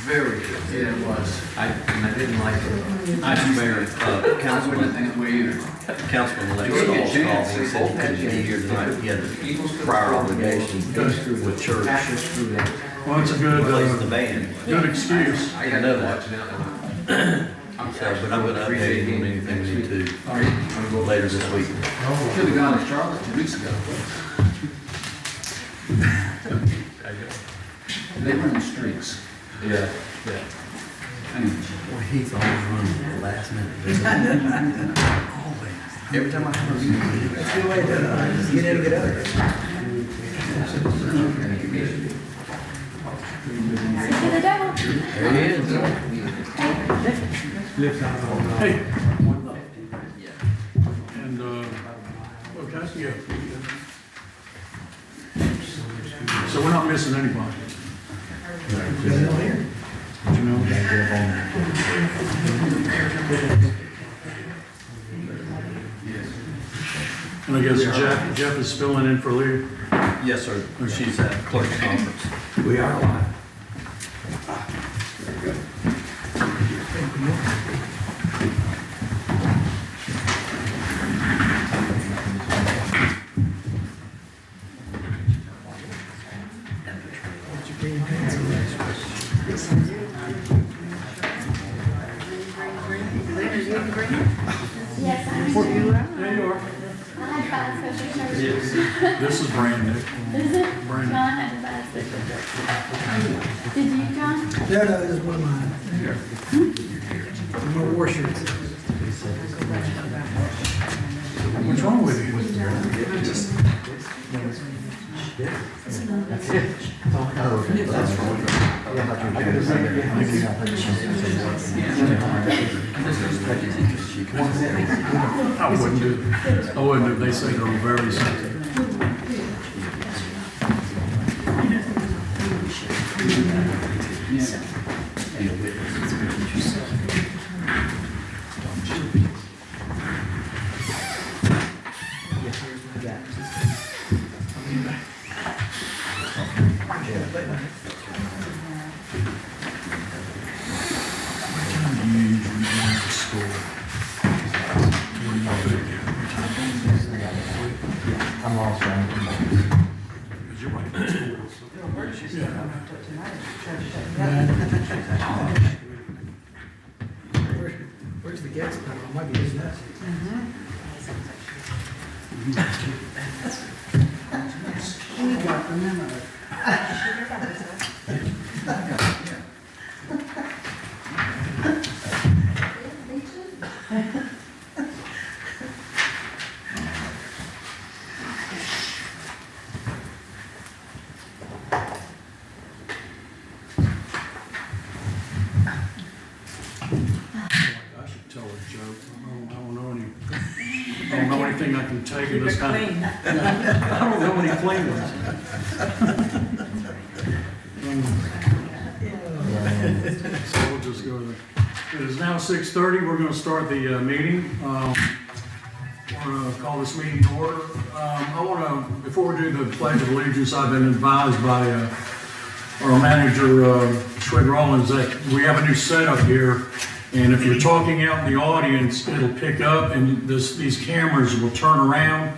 Very good. Yeah, it was. And I didn't like it. Mayor, Councilman Councilman George Lex Jennings, called me and said he couldn't be here tonight. He had a prior obligation with church. Well, it's a good, Plays in the band. good excuse. I got to watch now. I'm So, but I'm gonna update you on anything we need to later this week. Should have gone to Charlotte 2 weeks ago. They run streaks. Yeah. Well, he's always running the last minute. Always. Every time I come over, That's the way to get in and get out. there he is. Hey. And, okay, yeah. So we're not missing anybody. You know? And I guess Jeff is filling in for Lee. Yes, sir. She's at clerk's conference. We are live. Yes, I'm sure. There you are. I had five special services. This is brand new. Is it? Brand No, I had five special services. Did you, John? No, this is one of mine. My war shirts. What's wrong with you? I wouldn't if they say they're very sensitive. I'm lost. Because you're right. That's cool. Where's the gas pedal? I might be using that. I should tell a joke. I don't know anything I can take in this kind of. I don't know any clean ones. So we'll just go there. It is now 6:30. We're going to start the meeting. We're going to call this meeting to order. I want to, before we do the Pledge of Allegiance, I've been advised by our manager, Schwig Rollins, that we have a new setup here. And if you're talking out in the audience, it'll pick up and these cameras will turn around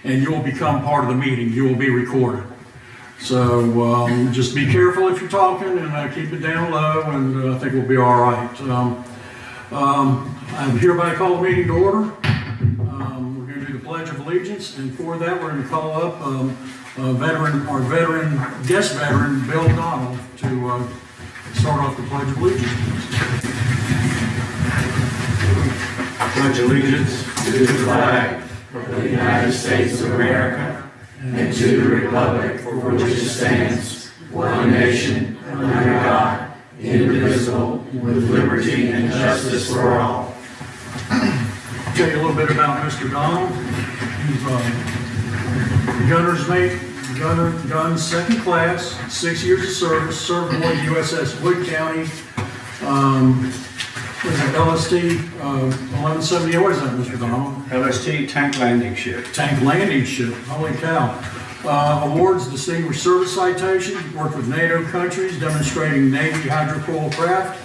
and you'll become part of the meeting. You will be recorded. So just be careful if you're talking and keep it down low, and I think we'll be all right. I hereby call the meeting to order. We're going to do the Pledge of Allegiance, and for that we're going to call up our guest veteran, Bill Donald, to start off the Pledge of Allegiance. Pledge allegiance to the flag of the United States of America and to the republic for which it stands, one nation, under God, indivisible, with liberty and justice for all. Tell you a little bit about Mr. Donald. He's a gunner's mate, gun second class, 6 years of service, served aboard USS Wood County. Was it LST 1170? What is that, Mr. Donald? LST tank landing ship. Tank landing ship. Holy cow. Awards Distinguished Service Citation, worked with NATO countries demonstrating Navy hydrofoil craft.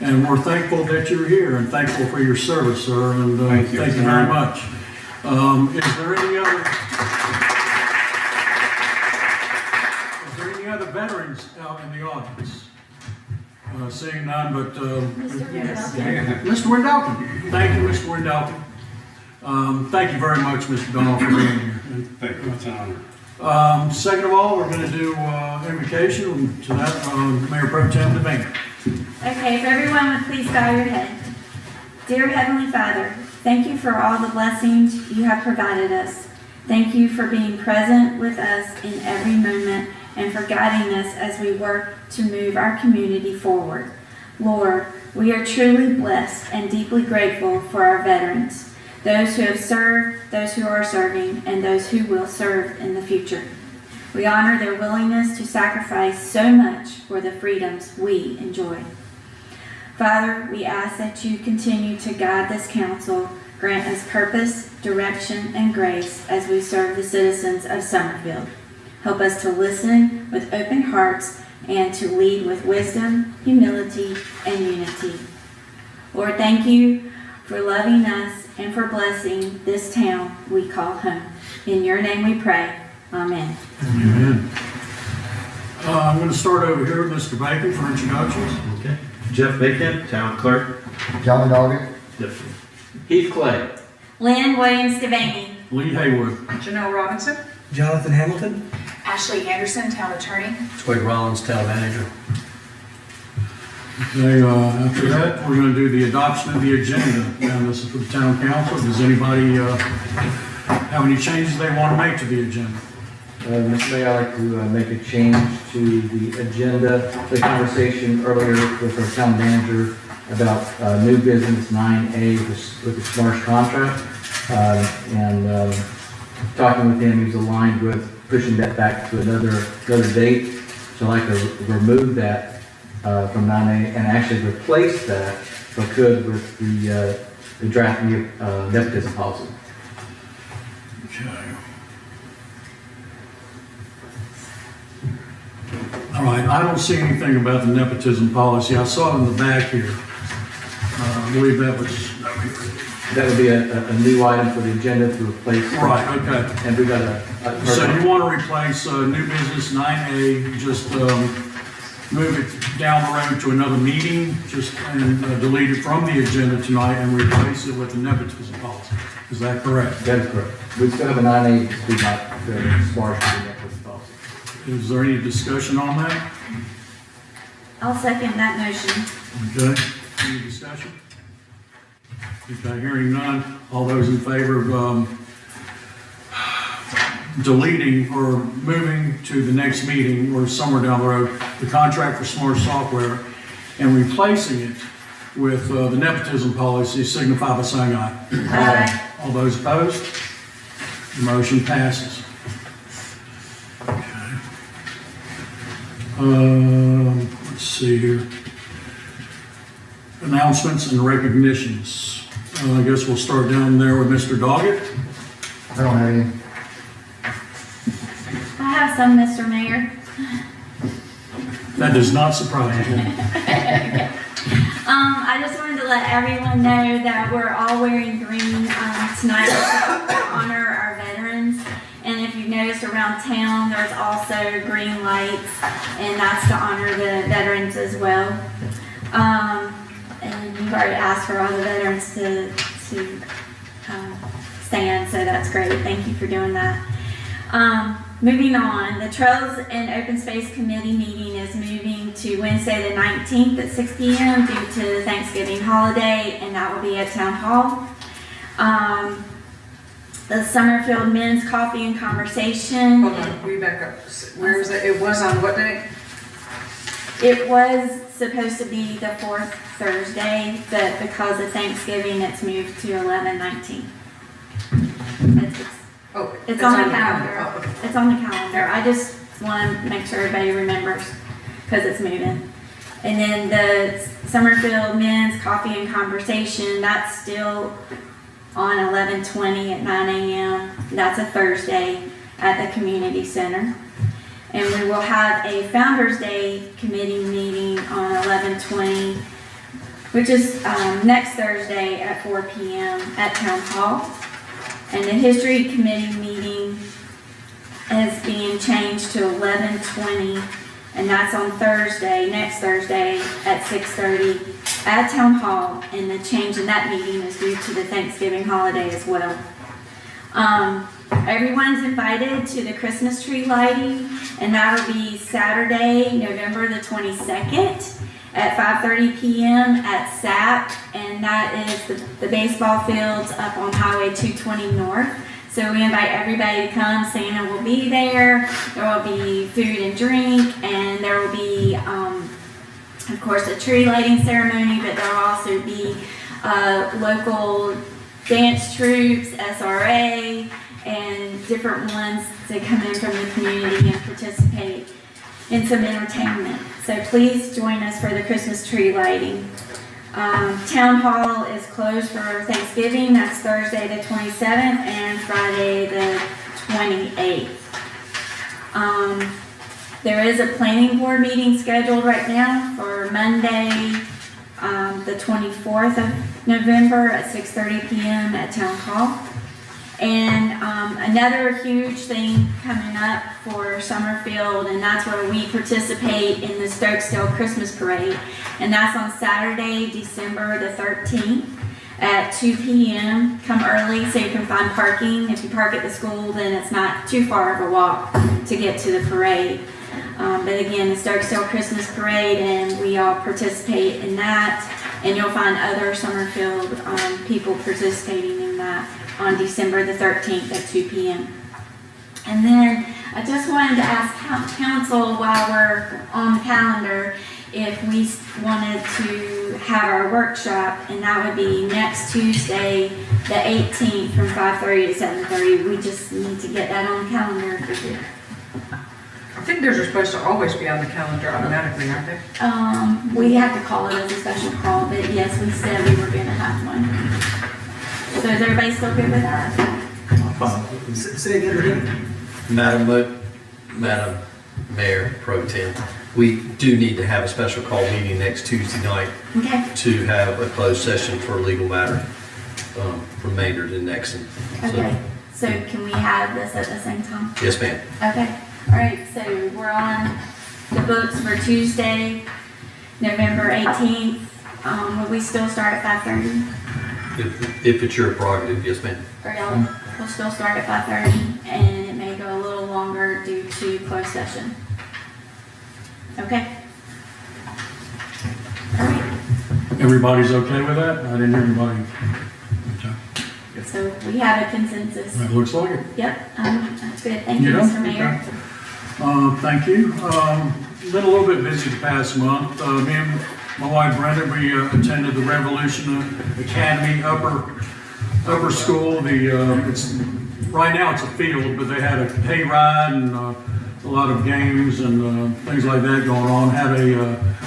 And we're thankful that you're here and thankful for your service, sir, and thank you very much. Is there any other veterans out in the audience? Seeing none, but Mr. Wendalkin. Thank you, Mr. Wendalkin. Thank you very much, Mr. Donald, for being here. Thank you, it's an honor. Second of all, we're going to do invocation. To that, Mayor Pro Tem DeVane. Okay, if everyone would please bow your head. Dear Heavenly Father, thank you for all the blessings you have provided us. Thank you for being present with us in every moment and for guiding us as we work to move our community forward. Lord, we are truly blessed and deeply grateful for our veterans, those who have served, those who are serving, and those who will serve in the future. We honor their willingness to sacrifice so much for the freedoms we enjoy. Father, we ask that you continue to guide this council, grant us purpose, direction, and grace as we serve the citizens of Summerfield. Help us to listen with open hearts and to lead with wisdom, humility, and unity. Lord, thank you for loving us and for blessing this town we call home. In your name we pray. Amen. Amen. I'm going to start over here with Mr. Bacon for introductions. Okay. Jeff Bacon, Town Clerk. John Doggett. Heath Clay. Lynn Williams Devaney. Lee Haywood. Janelle Robinson. Jonathan Hamilton. Ashley Anderson, Town Attorney. Twig Rollins, Town Manager. Okay, after that, we're going to do the adoption of the agenda. And this is for the town council. Does anybody have any changes they want to make to the agenda? Mr. Mayor, I'd like to make a change to the agenda, the conversation earlier with our town manager about new business 9A with the SMARSH contract. Talking with him, he's aligned with pushing that back to another date. So I'd like to remove that from 9A and actually replace that, if I could, with the draft new nepotism policy. Okay. All right, I don't see anything about the nepotism policy. I saw it in the back here. I believe that was, That would be a new item for the agenda to replace. right, okay. And we got So you want to replace new business 9A, just move it down the road to another meeting, just and delete it from the agenda tonight and replace it with the nepotism policy. Is that correct? That is correct. We still have a 9A, just do not the SMART nepotism policy. Is there any discussion on that? I'll second that motion. Okay, any discussion? Okay, hearing none, all those in favor of deleting or moving to the next meeting or somewhere down the road, the contract for SMART software and replacing it with the nepotism policy, signify by saying aye. Aye. All those opposed? The motion passes. Okay. Let's see here. Announcements and recognitions. I guess we'll start down there with Mr. Doggett. I don't have any. I have some, Mr. Mayor. That does not surprise me. I just wanted to let everyone know that we're all wearing green tonight to honor our veterans. And if you've noticed around town, there's also green lights, and that's to honor the veterans as well. And you've already asked for all the veterans to stand, so that's great. Thank you for doing that. Moving on, the Trails and Open Space Committee meeting is moving to Wednesday the 19th at 6 p.m. due to the Thanksgiving holiday, and that will be at Town Hall. The Summerfield Men's Coffee and Conversation. Hold on, we back up. Where is it? It was on what day? It was supposed to be the fourth Thursday, but because of Thanksgiving, it's moved to 11/19. Oh, It's on the Oh, calendar. okay. It's on the calendar. I just want to make sure everybody remembers because it's moving. And then the Summerfield Men's Coffee and Conversation, that's still on 11/20 at 9 a.m. That's a Thursday. at the community center. And we will have a Founder's Day committee meeting on 11/20, which is next Thursday at 4 p.m. at Town Hall. And the History Committee meeting is being changed to 11/20, and that's on Thursday, next Thursday at 6:30 at Town Hall. And the change in that meeting is due to the Thanksgiving holiday as well. Everyone's invited to the Christmas tree lighting, and that'll be Saturday, November the 22nd at 5:30 p.m. at SAP, and that is the baseball fields up on Highway 220 North. So we invite everybody to come. Santa will be there. There will be food and drink, and there will be, of course, a tree lighting ceremony, but there will also be local dance troops, SRA, and different ones that come in from the community and participate in some entertainment. So please join us for the Christmas tree lighting. Town Hall is closed for Thanksgiving. That's Thursday the 27th and Friday the 28th. There is a planning board meeting scheduled right now for Monday, the 24th of November at 6:30 p.m. at Town Hall. And another huge thing coming up for Summerfield, and that's where we participate in the Stokesdale Christmas Parade. And that's on Saturday, December the 13th at 2 p.m. Come early so you can find parking. If you park at the school, then it's not too far of a walk to get to the parade. But again, the Stokesdale Christmas Parade, and we all participate in that. And you'll find other Summerfield people participating in that on December the 13th at 2 p.m. And then I just wanted to ask council while we're on the calendar if we wanted to have our workshop, and that would be next Tuesday, the 18th from 5:30 to 7:30. We just need to get that on the calendar. I think those are supposed to always be on the calendar automatically, aren't they? We have to call it as a special call, but yes, we said we were gonna have one. So is everybody still good with that? Say again, Madam Mayor Pro Tem, we do need to have a special call meeting next Tuesday night Okay, to have a closed session for legal matter from Maynard and Nexon. okay. So can we have this at the same time? Yes, ma'am. Okay, all right, so we're on the books for Tuesday, November 18th. Will we still start at 5:30? If it's your prerogative, yes, ma'am. Or y'all, we'll still start at 5:30, and it may go a little longer due to closed session. Okay? All right, Everybody's okay with that? I didn't hear anybody. Okay. so we have a consensus. That looks like it. Yep, that's good. Thank you, Yeah, Mr. Mayor. okay. Thank you. Been a little bit busy the past month. Me and my wife Brenda, we attended the Revolution Academy upper school. It's right now it's a field, but they had a hay ride and a lot of games and things like that going on.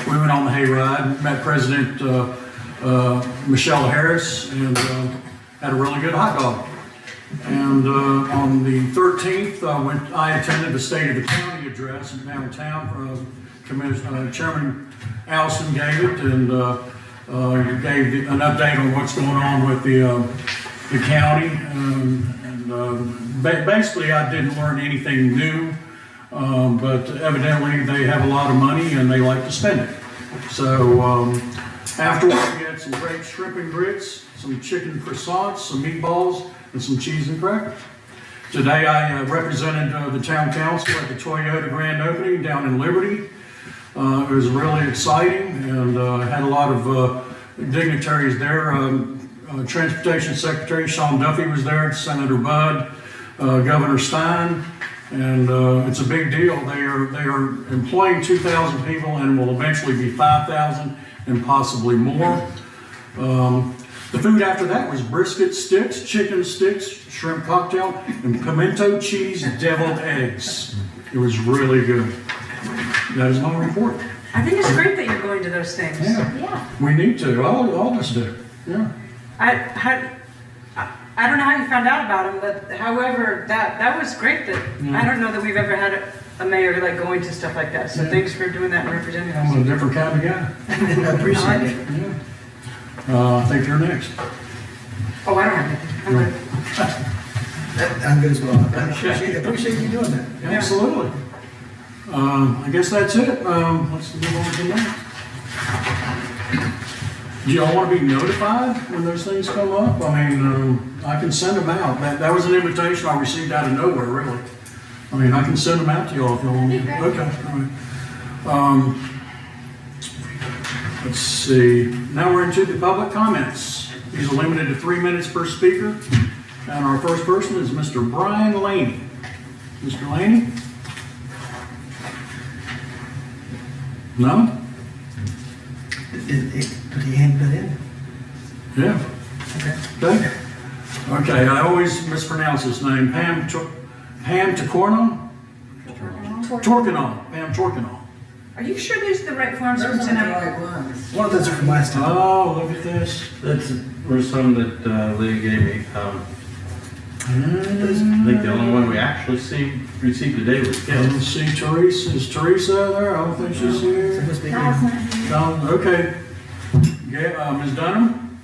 We went on the hay ride, met President Michelle Harris, and had a really good hot dog. And on the 13th, I attended the State of the County address in downtown. Chairman Allison gave it, and gave an update on what's going on with the county. Basically, I didn't learn anything new, but evidently they have a lot of money and they like to spend it. So afterwards, we had some great shrimp and grits, some chicken croissants, some meatballs, and some cheese and crackers. Today I represented the town council at the Toyota grand opening down in Liberty. It was really exciting, and had a lot of dignitaries there. Transportation Secretary Sean Duffy was there, Senator Budd, Governor Stein, and it's a big deal. They are employing 2,000 people and will eventually be 5,000 and possibly more. The food after that was brisket sticks, chicken sticks, shrimp cocktail, and pimento cheese deviled eggs. It was really good. That is my report. I think it's great that you're going to those things. Yeah, Yeah. we need to. All of us do. Yeah. I don't know how you found out about him, but however, that was great that, I don't know that we've ever had a mayor like going to stuff like that. So Yeah. thanks for doing that and representing I'm us. a different kind of guy. I appreciate it. Yeah. I think you're next. Oh, I don't have anything. I'm good. I'm good as well. I appreciate you doing that. Absolutely. I guess that's it. Let's move on to the next. Do y'all want to be notified when those things come up? I mean, I can send them out. That was an invitation I received out of nowhere, really. I mean, I can send them out to y'all if y'all want. Okay, all right. Let's see. Now we're into the public comments. These are limited to 3 minutes per speaker. And our first person is Mr. Brian Laney. Mr. Laney? No? But he hadn't been in. Yeah. Okay. Okay, I always mispronounce his name. Pam Torkinol? Torkinol. Pam Torkinol. Are you sure these are the right forms Those from are the tonight? right ones. One of those are from last time. Oh, look at this. That's, were some that Leah gave me. I think the only one we actually received today was I Ken. don't see Teresa. Is Teresa there? I don't think she's So it here. must be God's him. not here. No, okay. Yeah, Ms. Dunham?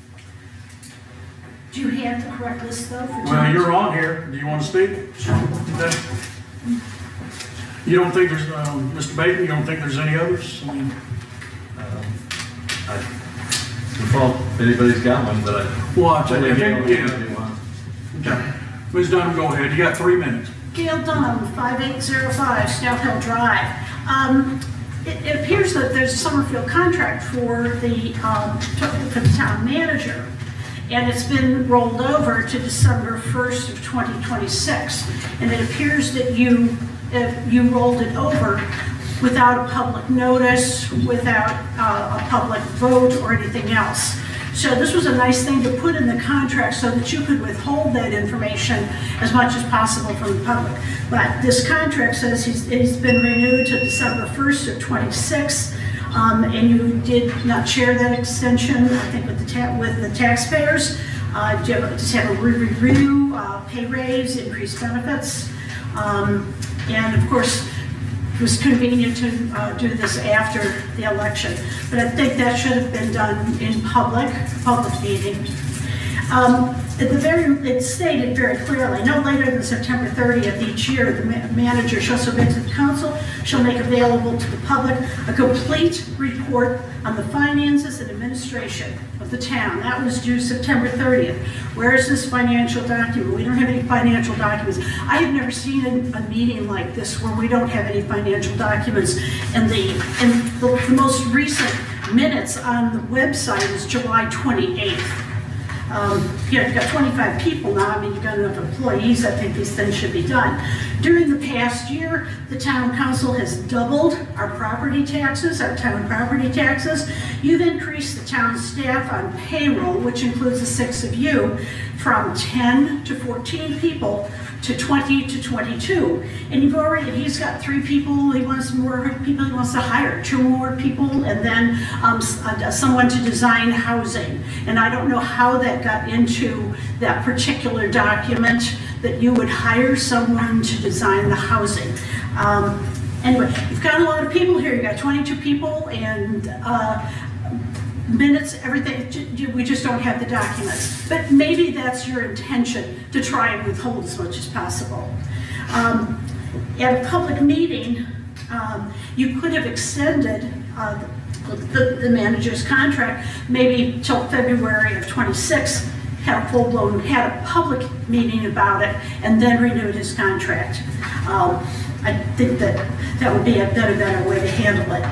Do you have the correct list though? for Well, tonight? you're on here. Do you want to speak? Okay. You don't think there's, Mr. Bacon, you don't think there's any others? I mean, Default, if anybody's got one, but I. well, I'll tell you, Only yeah. gave one. Okay. Ms. Dunham, go ahead. You got 3 minutes. Gail Dunham, 5805 Scout Hill Drive. It appears that there's a Summerfield contract for the town manager, and it's been rolled over to December 1st of 2026. And it appears that you rolled it over without a public notice, without a public vote or anything else. So this was a nice thing to put in the contract so that you could withhold that information as much as possible from the public. But this contract says he's been renewed to December 1st of 26, and you did not share that extension, I think, with the taxpayers. Just have a review, pay raise, increased benefits, and of course, it was convenient to do this after the election. But I think that should have been done in public meeting. It stated very clearly, no later than September 30th each year, the manager shall submit to the council, shall make available to the public a complete report on the finances and administration of the town. That was due September 30th. Where is this financial document? We don't have any financial documents. I have never seen a meeting like this where we don't have any financial documents. And the most recent minutes on the website is July 28th. You've got 25 people now. I mean, you've got enough employees. I think these things should be done. During the past year, the town council has doubled our property taxes, our town property taxes. You've increased the town staff on payroll, which includes the 6 of you, from 10 to 14 people to 20 to 22. And he's got 3 people, he wants more people, he wants to hire 2 more people, and then someone to design housing. And I don't know how that got into that particular document, that you would hire someone to design the housing. Anyway, you've got a lot of people here, you got 22 people, and minutes, everything, we just don't have the documents. But maybe that's your intention, to try and withhold as much as possible. At a public meeting, you could have extended the manager's contract maybe till February of 26, had a public meeting about it, and then renewed his contract. I think that would be a better way to handle it.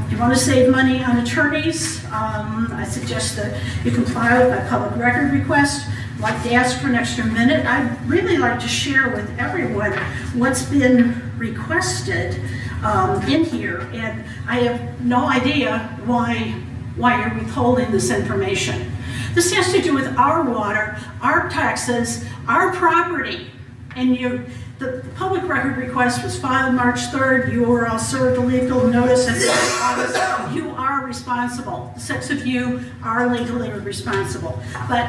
If you want to save money on attorneys, I suggest that you comply with my public record request. I'd like to ask for an extra minute. I'd really like to share with everyone what's been requested in here, and I have no idea why you're withholding this information. This has to do with our water, our taxes, our property, and the public record request was filed March 3rd. You were all served a legal notice, and you are responsible responsible. 6 of you are legally responsible. But,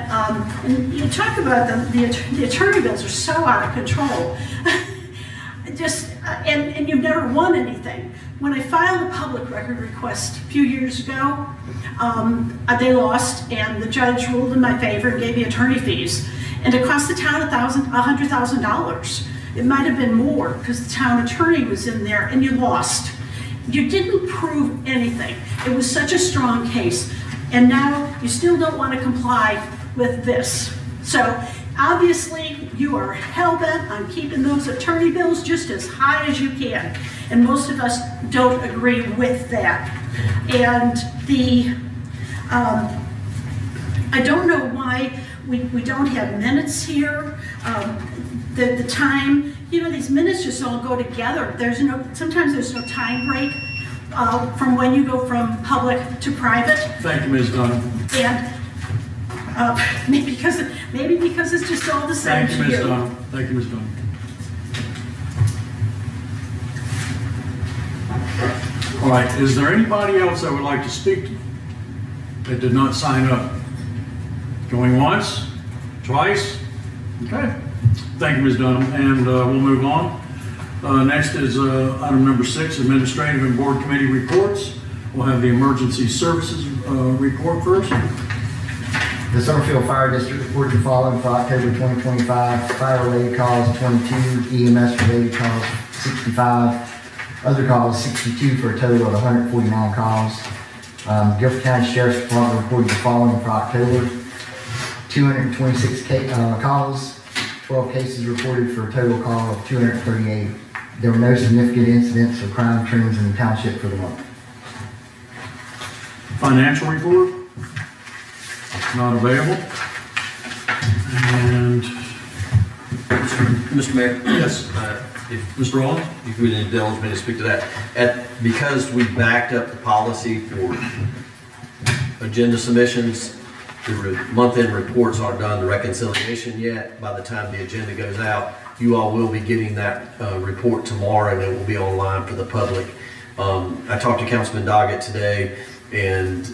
and you talk about the attorney bills are so out of control. Just, and you've never won anything. When I filed a public record request a few years ago, they lost, and the judge ruled in my favor and gave me attorney fees. And it cost the town $100,000. It might have been more because the town attorney was in there, and you lost. You didn't prove anything. It was such a strong case. And now you still don't want to comply with this. So obviously you are hell-bent on keeping those attorney bills just as high as you can. And most of us don't agree with that. And I don't know why we don't have minutes here. The time, you know, these minutes just all go together. Sometimes there's no time break from when you go from public to private. Thank you, Ms. Dunham. And maybe because it's just all the same Thank you, to Ms. you. Dunham. Thank you, Ms. Dunham. All right, is there anybody else that would like to speak that did not sign up? Going once, twice? Okay. Thank you, Ms. Dunham, and we'll move on. Next is item number 6, administrative and board committee reports. We'll have the emergency services report first. The Summerfield Fire District reported the following for October 2025. Fire-related calls 22, EMS-related calls 65, other calls 62 for a total of 149 calls. Guilford County Sheriff's Department reported the following for October. 226 calls, 12 cases reported for a total call of 238. There were no significant incidents or crime trends in the township for the month. Financial report, not available. And, Mr. Mayor? yes, If Mr. Rollins? you would indulge me to speak to that. Because we backed up the policy for agenda submissions, the month-end reports aren't done, the reconciliation yet. By the time the agenda goes out, you all will be getting that report tomorrow, and it will be online for the public. I talked to Councilman Doggett today and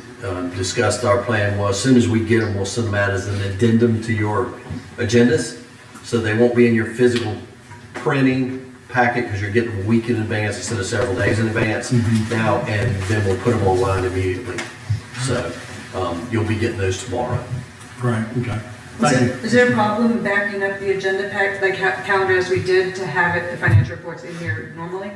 discussed our plan was, as soon as we get them, we'll send them out as an addendum to your agendas. So they won't be in your physical printing packet because you're getting a week in advance instead of several days in advance now, and then we'll put them online immediately. So you'll be getting those tomorrow. Right, okay. Thank you. Is there a problem backing up the agenda pack, like calendar as we did, to have it, the financial reports in here normally?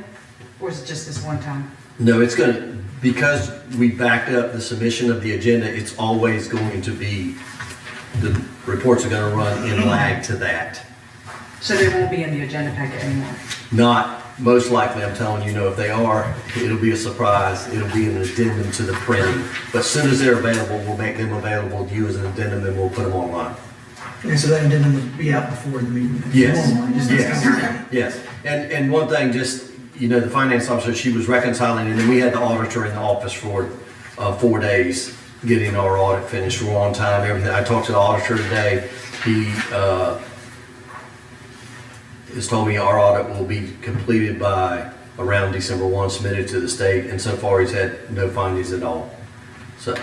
Or is it just this one time? No, it's gonna, because we backed up the submission of the agenda, it's always going to be, the reports are gonna run in lag to that. So they won't be in the agenda packet anymore? Not, most likely, I'm telling you, no, if they are, it'll be a surprise. It'll be an addendum to the printing. But as soon as they're available, we'll make them available to you as an addendum, and we'll put them online. And so that addendum would be out before the meeting? Yes, Just- yes. And one thing, just, you know, the finance officer, she was reconciling, and then we had the auditor in the office for 4 days, getting our audit finished. We're on time, everything. I talked to the auditor today. He has told me our audit will be completed by around December 1, submitted to the state, and so far he's had no findings at all. So,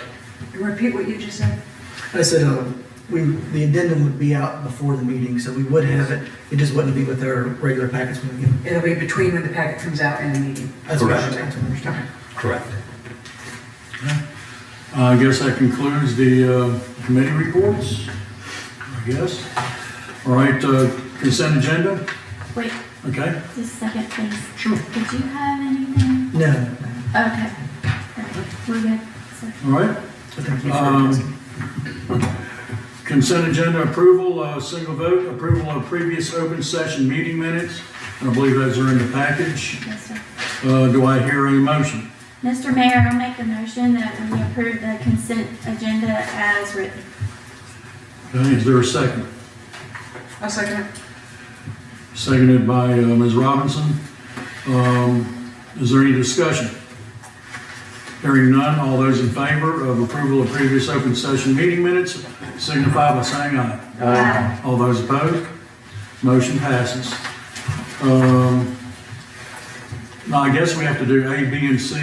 Repeat what you just said. I said, the addendum would be out before the meeting, so we would have it. It just wouldn't be with our regular packets when we get them. It'll be between when the packet comes out and the meeting. That's what Correct. that's what I understand. correct. I guess that concludes the committee reports, I guess. All right, consent agenda, Wait, okay? just a second, please. Sure. Did you have anything? No, Okay. We're good. So- All right. but thank you for asking. Consent agenda approval, single vote, approval of previous open session meeting minutes. I believe those are in the package. Yes, sir. Do I hear a motion? Mr. Mayor, I'll make a motion that we approve the consent agenda as written. Okay, is there a second? I'll second it. Seconded by Ms. Robinson. Is there any discussion? Hearing none, all those in favor of approval of previous open session meeting minutes signify by saying aye. Aye. All those opposed? Motion passes. Now, I guess we have to do A, B, and C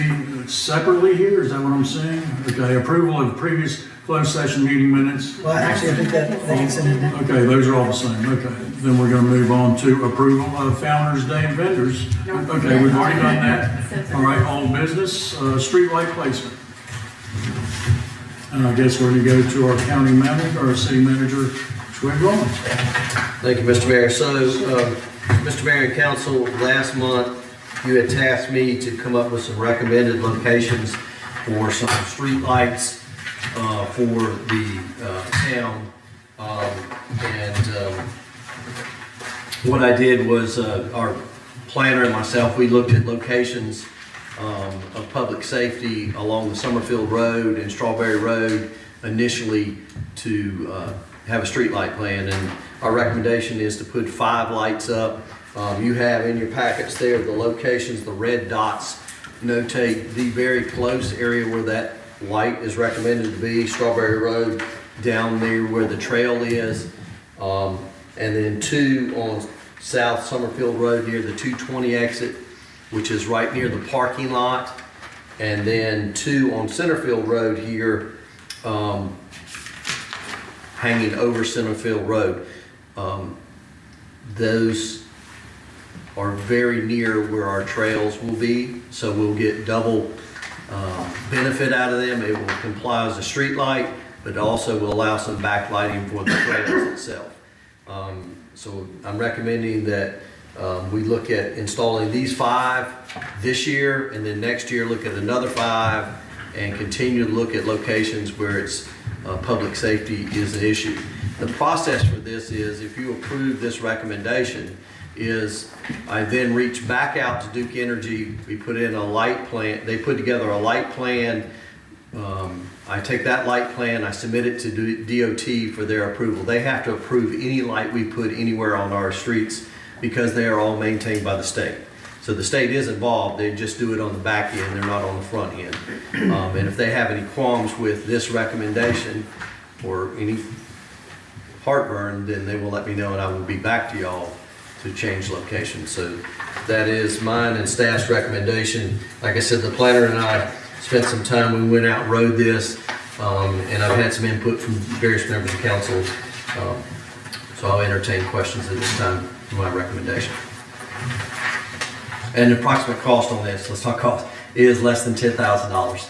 separately here, is that what I'm saying? Okay, approval of previous closed session meeting minutes. Well, actually, I think that they consented it. Okay, those are all the same, okay. Then we're gonna move on to approval of Founder's Day and vendors. Okay, we've already done that. All right, all business, streetlight placement. And I guess we're gonna go to our county manager, or city manager, Troy Rollins. Thank you, Mr. Mayor. So, Mr. Mayor and Council, last month, you had tasked me to come up with some recommended locations for some streetlights for the town. What I did was, our planner and myself, we looked at locations of public safety along the Summerfield Road and Strawberry Road initially to have a streetlight plan. And our recommendation is to put 5 lights up. You have in your packets there the locations, the red dots notate the very close area where that light is recommended to be, Strawberry Road down there where the trail is, and then 2 on South Summerfield Road near the 220 exit, which is right near the parking lot, and then 2 on Centerfield Road here, hanging over Centerfield Road. Those are very near where our trails will be, so we'll get double benefit out of them. It will comply as a street light, but also will allow some backlighting for the trails itself. So I'm recommending that we look at installing these 5 this year, and then next year look at another 5, and continue to look at locations where it's public safety is an issue. The process for this is, if you approve this recommendation, is I then reach back out to Duke Energy. We put in a light plan. They put together a light plan. I take that light plan, I submit it to DOT for their approval. They have to approve any light we put anywhere on our streets because they are all maintained by the state. So the state is involved, they just do it on the back end, they're not on the front end. And if they have any qualms with this recommendation or any heartburn, then they will let me know and I will be back to y'all to change location. So that is mine and staff's recommendation. Like I said, the planner and I spent some time, we went out and rode this, and I've had some input from various members of council. So I'll entertain questions at this time for my recommendation. And the approximate cost on this, let's talk cost, is less than $10,000.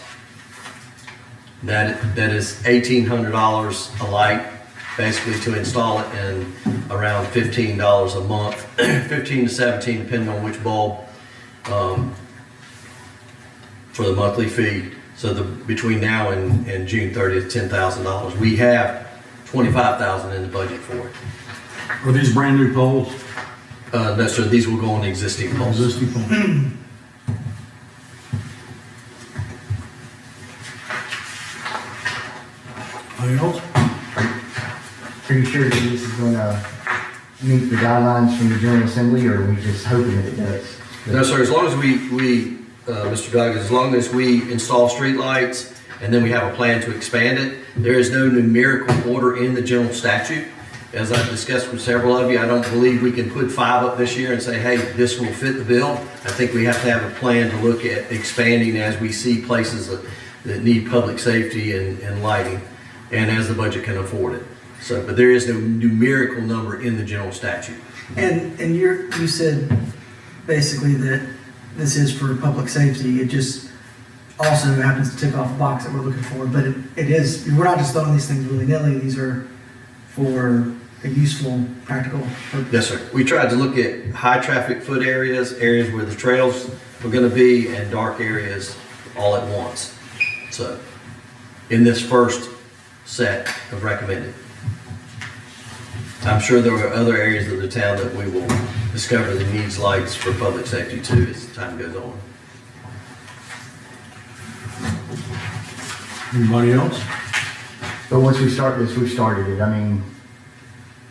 That is $1,800 a light, basically to install it, and around $15 a month, 15 to 17, depending on which bulb, for the monthly fee. So between now and June 30th, $10,000. We have $25,000 in the budget for it. Are these brand new poles? No, sir, these will go on the existing poles. Existing poles. Anything else? Are you sure that this is going to meet the guidelines from the General Assembly, or are we just hoping that it does? No, sir, as long as we Mr. Doug, as long as we install street lights and then we have a plan to expand it, there is no numerical order in the general statute. As I've discussed with several of you, I don't believe we can put 5 up this year and say, hey, this will fit the bill. I think we have to have a plan to look at expanding as we see places that need public safety and lighting, and as the budget can afford it. So, but there is no numerical number in the general statute. And you said basically that this is for public safety. It just also happens to tick off a box that we're looking for, but it is, we're not just throwing these things willy-nilly. These are for a useful, practical purpose. Yes, sir. We tried to look at high traffic foot areas, areas where the trails were going to be, and dark areas all at once. So, in this first set of recommended. I'm sure there are other areas of the town that we will discover that needs lights for public safety too as time goes on. Anybody else? But once we start this, we've started it. I mean,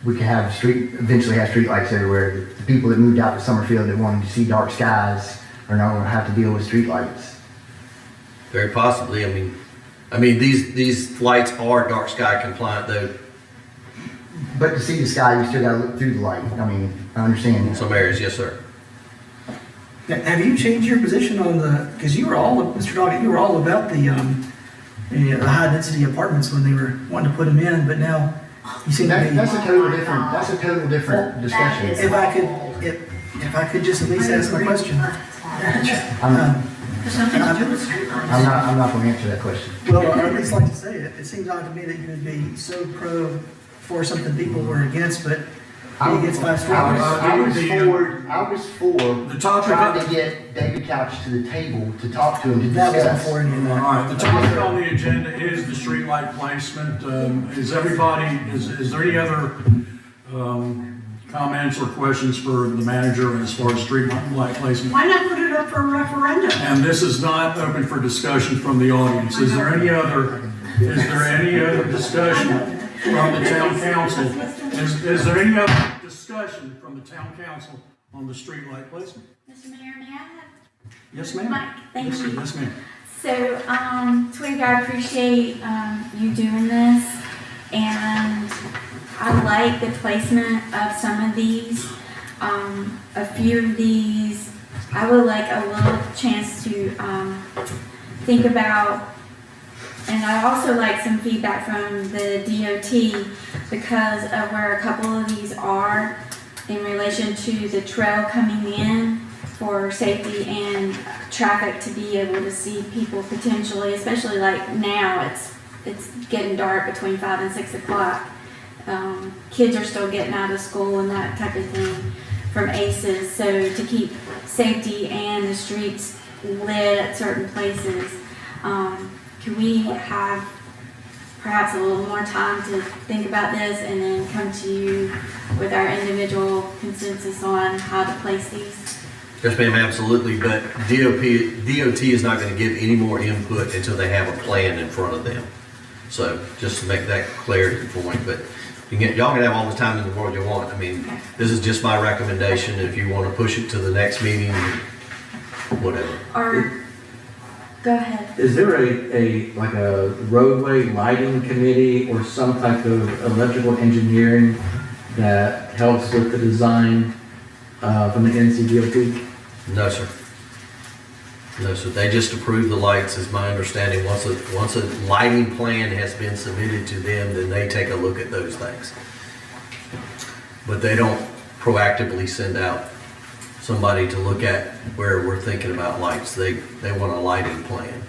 we can have eventually have street lights everywhere. The people that moved out to Summerfield that wanted to see dark skies are not going to have to deal with street lights. Very possibly. I mean, these lights are dark sky compliant though. But to see the sky, you still got to look through the light. I mean, I understand In that. some areas, yes, sir. Have you changed your position on the, because you were all, Mr. Doggett, you were all about the high-density apartments when they were wanting to put them in, but now you seem to be. That's a total different discussion. If I could just at least ask my question. I'm not going to answer that question. Well, I'd at least like to say it. It seems odd to me that you would be so for something people were against, but he gets 5 stars. I was for The topic trying of- to get David Couch to the table to talk to him to That wasn't discuss. for any of All that. right, the topic on the agenda is the streetlight placement. Is there any other comments or questions for the manager as far as streetlight placement? Why not put it up for a referendum? And this is not open for discussion from the audience. Is there any other discussion from the town council? Is there any other discussion from the town council on the streetlight placement? Mr. Mayor, may I have Yes, ma'am. Mike? Thank Yes, you. Yes, ma'am. So, Twig, I appreciate you doing this, and I like the placement of some of these. A few of these, I would like a little chance to think about, and I also like some feedback from the DOT because of where a couple of these are in relation to the trail coming in for safety and traffic to be able to see people potentially, especially like now, it's getting dark between 5 and 6 o'clock. Kids are still getting out of school and that type of thing from ACES. So to keep safety and the streets lit at certain places, can we have perhaps a little more time to think about this and then come to you with our individual consensus on how to place these? Yes, ma'am, absolutely, but DOT is not gonna give any more input until they have a plan in front of them. So, just to make that clarity point, but y'all can have all the time in the world you want. I mean, this is just my recommendation, if you wanna push it to the next meeting, whatever. Or, go ahead. Is there like a roadway lighting committee or some type of electrical engineering that helps with the design from the NCDOT? No, sir. No, sir. They just approve the lights, is my understanding. Once a lighting plan has been submitted to them, then they take a look at those things. But they don't proactively send out somebody to look at where we're thinking about lights. They want a lighting plan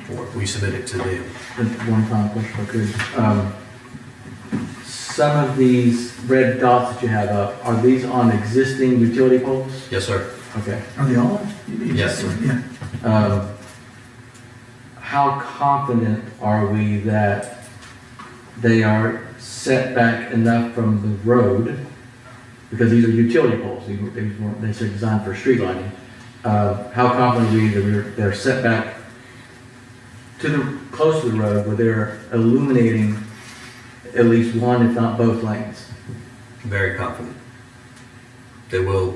for it. We submit it to them. And one final question if I could. Some of these red dots that you have up, are these on existing utility poles? Yes, sir. Okay. Are they all? Yes, sir. Yeah. How confident are we that they are set back enough from the road? Because these are utility poles, these weren't necessarily designed for street lighting. How confident are we that they're set back close to the road where they're illuminating at least one, if not both lanes? Very confident. They will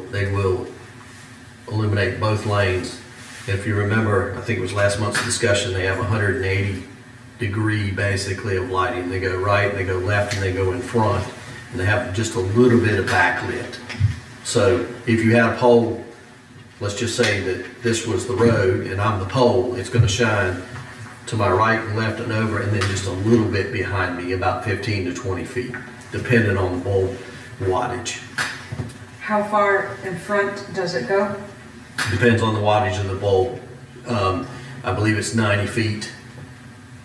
illuminate both lanes. If you remember, I think it was last month's discussion, they have 180 degree basically of lighting. They go right, they go left, and they go in front, and they have just a little bit of backlit. So if you had a pole, let's just say that this was the road and I'm the pole, it's gonna shine to my right and left and over, and then just a little bit behind me, about 15 to 20 feet, depending on the bulb wattage. How far in front does it go? Depends on the wattage of the bulb. I believe it's 90 feet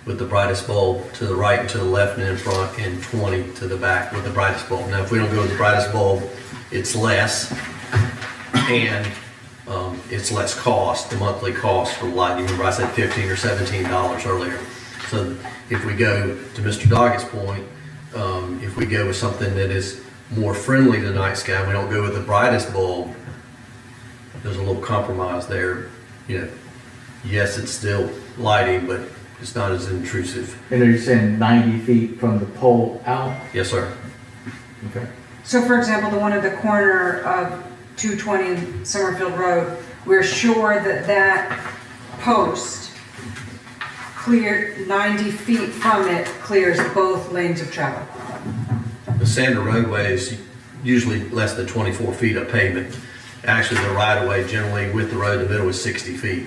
with the brightest bulb to the right and to the left and in front, and 20 to the back with the brightest bulb. Now, if we don't go with the brightest bulb, it's less, and it's less cost, the monthly cost for lighting. Remember I said $15 or $17 earlier. So if we go to Mr. Doggett's point, if we go with something that is more friendly to night sky, we don't go with the brightest bulb, there's a little compromise there. You know, yes, it's still lighting, but it's not as intrusive. And are you saying 90 feet from the pole out? Yes, sir. Okay. So for example, the one at the corner of 220 and Summerfield Road, we're sure that that post clear 90 feet from it clears both lanes of travel. The standard roadway is usually less than 24 feet of pavement. Actually, the right of way generally with the road in the middle is 60 feet.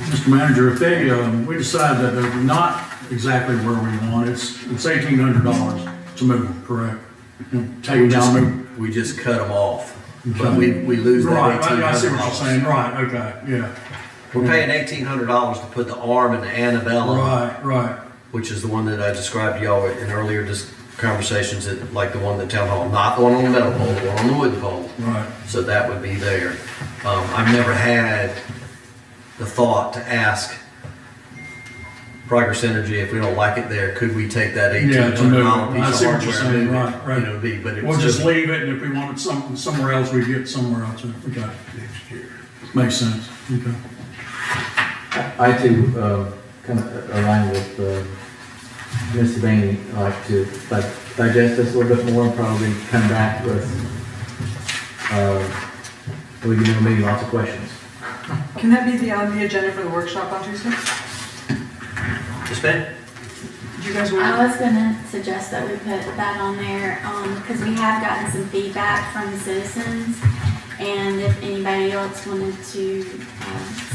Mr. Manager, if they, we decide that they're not exactly where we want, it's $1,800 to move, correct? Take down, We just cut them off, but we lose that right, I see what you're $1,800. saying, right, okay, yeah. We're paying $1,800 to put the arm in the Annabella, Right. which is the one that I described to y'all in earlier conversations, like the one at the town hall, not the one on the metal pole, the one on the wood pole. Right. So that would be there. I've never had the thought to ask Progress Energy, if we don't like it there, could we take that Yeah, to move it. $1,800 piece I of see what you're hardware saying, and move right, it? right. You know, but We'll just leave it, and if we wanted something somewhere else, we get somewhere else. Okay. Makes sense. Okay. I too, kind of align with, Ms. Devaney, I like to digest this a little bit more and probably come back with, we can maybe lots of questions. Can that be on the agenda for the workshop on Tuesday? Just Ben? Do you guys I want? was gonna suggest that we put that on there, because we have gotten some feedback from the citizens. And if anybody else wanted to,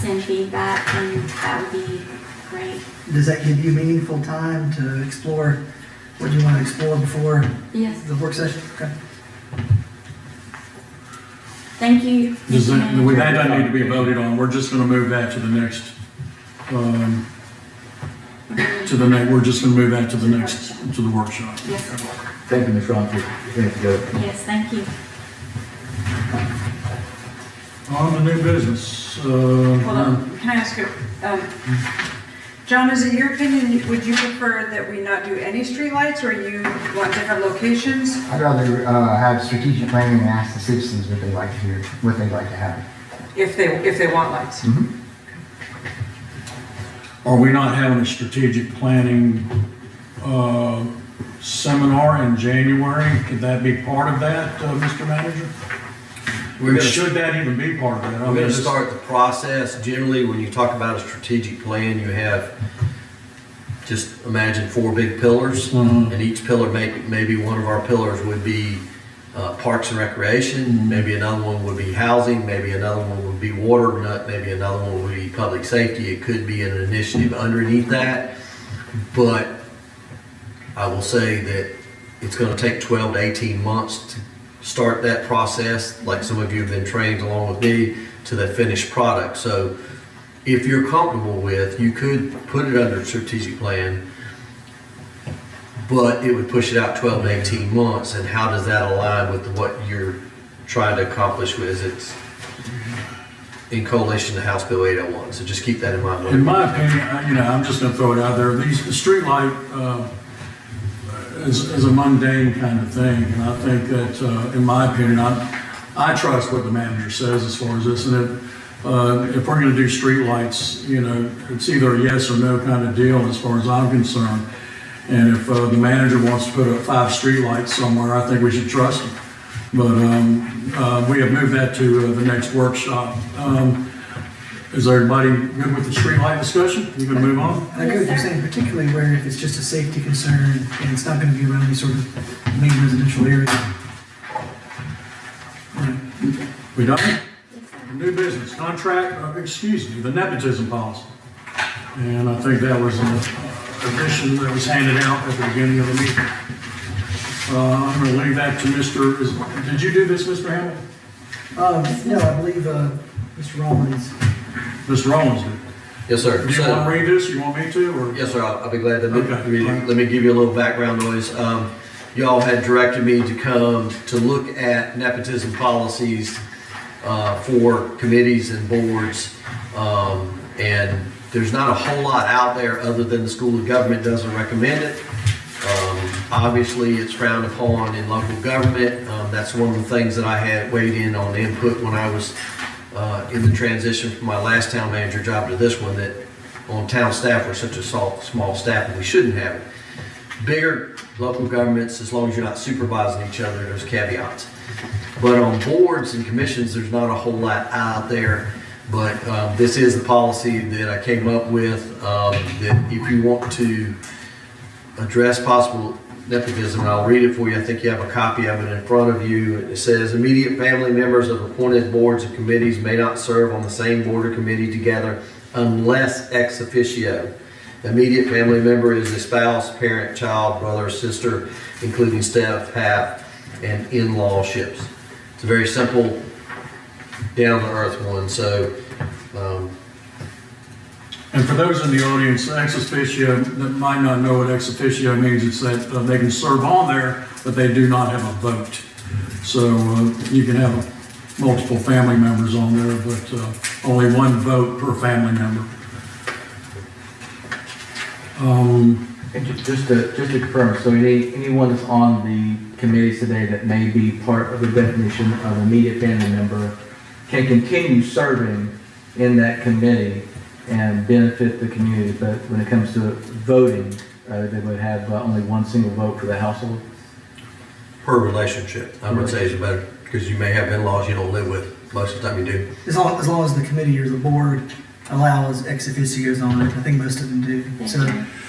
send feedback, then that would be great. Does that give you meaningful time to explore what you want to explore before Yes, the work session? Okay. thank you. Does Mr. that, Manager. that doesn't need to be voted on, we're just gonna move that to the next, we're just gonna move that to the next, to the workshop. Yes, Thank you, Ms. Ron, for being together. yes, thank you. On the new business, Hold on, can I ask you, John, is it your opinion, would you prefer that we not do any streetlights, or you want different locations? I'd rather have strategic planning and ask the citizens what they like to hear, what they'd like to have. If they want lights? are we not having a strategic planning, seminar in January? Could that be part of that, Mr. Manager? We're gonna- Should that even be part of that? I We're mean, going to this- start the process. Generally, when you talk about a strategic plan, you have, just imagine 4 big pillars. Mhm. And each pillar, maybe one of our pillars would be parks and recreation. Maybe another one would be housing. Maybe another one would be water. Maybe another one would be public safety. It could be an initiative underneath that. But I will say that it's going to take 12 to 18 months to start that process, like some of you have been trained along with me, to the finished product. So if you're comfortable with, you could put it under strategic plan, but it would push it out 12 to 18 months. And how does that align with what you're trying to accomplish with it? In coalition to House Bill 801. So just keep that in mind. In my opinion, I'm just gonna throw it out there, the streetlight, is a mundane kind of thing, and I think that, in my opinion, I trust what the manager says as far as this, and if we're gonna do streetlights, it's either a yes or no kind of deal as far as I'm concerned. And if, the manager wants to put up 5 streetlights somewhere, I think we should trust him. But, we have moved that to the next workshop. Is everybody good with the streetlight discussion? You gonna move on? I agree with you saying, particularly where if it's just a safety concern and it's not going to be around any sort of main residential area. We done? New business, contract, the nepotism policy. And I think that was an addition that was handed out at the beginning of the meeting. I'm gonna leave that to did you do this, Mr. Hamilton? No, I believe Mr. Rollins. Mr. Rollins did. Yes, sir. Do you want to read this? You want me to, or? Yes, sir, I'll be glad to. Okay. Let me give you a little background noise. Y'all had directed me to come to look at nepotism policies for committees and boards. And there's not a whole lot out there other than the School of Government doesn't recommend it. Obviously, it's frowned upon in local government. That's one of the things that I had weighed in on input when I was in the transition from my last town manager job to this one, that on town staff, we're such a small staff and we shouldn't have it. Bigger local governments, as long as you're not supervising each other, there's caveats. But on boards and commissions, there's not a whole lot out there. But this is the policy that I came up with, that if you want to address possible nepotism, and I'll read it for you. I think you have a copy of it in front of you. It says, immediate family members of appointed boards and committees may not serve on the same board or committee together unless ex officio. Immediate family member is a spouse, parent, child, brother, sister, including step, half, and in-law-ships. It's a very simple, down-to-earth one, so, And for those in the audience, ex officio, that might not know what ex officio means, it's that they can serve on there, but they do not have a vote. So you can have multiple family members on there, but only one vote per family member. And just to confirm, so anyone that's on the committees today that may be part of the definition of immediate family member can continue serving in that committee and benefit the community, but when it comes to voting, they would have only one single vote for the household? per relationship, I would say is better, because you may have in-laws you don't live with, most of the time you do. As long as the committee or the board allows ex officios on it, I think most of them do. So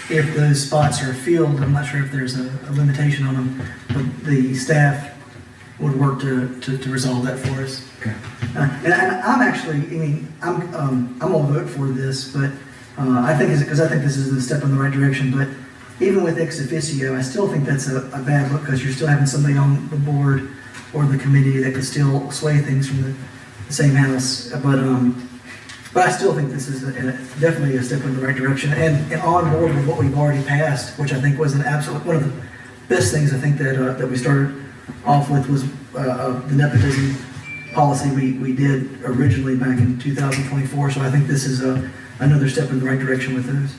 if those spots are filled, I'm not sure if there's a limitation on them, but the staff would work to resolve that for us. Okay. And I'm actually, I mean, I'm gonna vote for this, but I think because I think this is a step in the right direction. But even with ex officio, I still think that's a bad look, because you're still having somebody on the board or the committee that could still sway things from the same house. But I still think this is definitely a step in the right direction, and on board with what we've already passed, which I think was an absolute one of the best things I think that we started off with was the nepotism policy we did originally back in 2024. So I think this is another step in the right direction with those.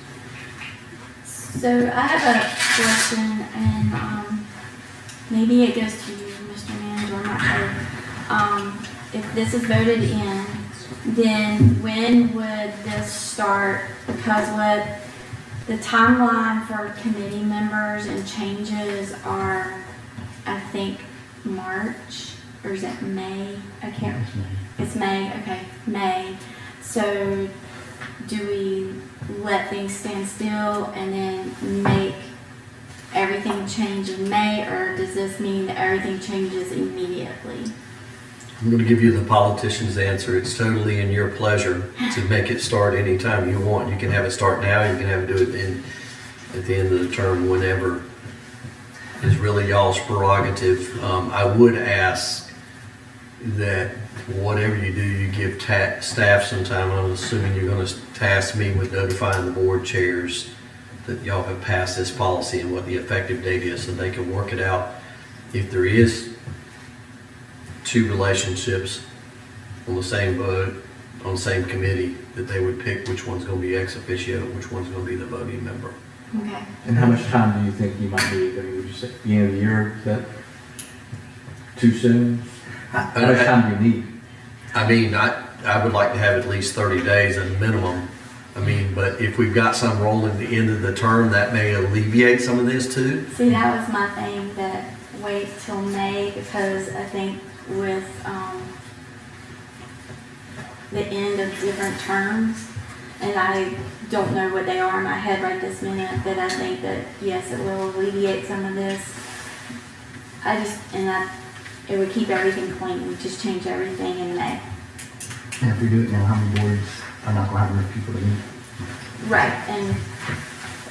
So I have a question, and maybe it goes to you, Mr. Manager, I'm not sure. If this is voted in, then when would this start? Because what the timeline for committee members and changes are, I think, March, or is it May? I can't. It's May, okay, May. So do we let things stand still and then make everything change in May, or does this mean that everything changes immediately? I'm going to give you the politician's answer. It's totally in your pleasure to make it start anytime you want. You can have it start now, you can have it do it at the end of the term, whenever. It's really y'all's prerogative. I would ask that whatever you do, you give staff some time. I'm assuming you're going to task me with notifying the board chairs that y'all have passed this policy and what the effective date is, so they can work it out. If there is two relationships on the same board, on the same committee, that they would pick which one's going to be ex officio, which one's going to be the voting member. Okay. And how much time do you think you might need? I mean, would you say the end of the year, is that too soon? How much time do you need? I mean, I would like to have at least 30 days at a minimum. I mean, but if we've got some rolling at the end of the term, that may alleviate some of this too. See, that was my thing, that wait till May, because I think with the end of different terms, and I don't know what they are in my head right this minute, but I think that yes, it will alleviate some of this. It would keep everything clean. We just change everything in May. And if we do it now, how many boards are not gonna have enough people to meet? Right, and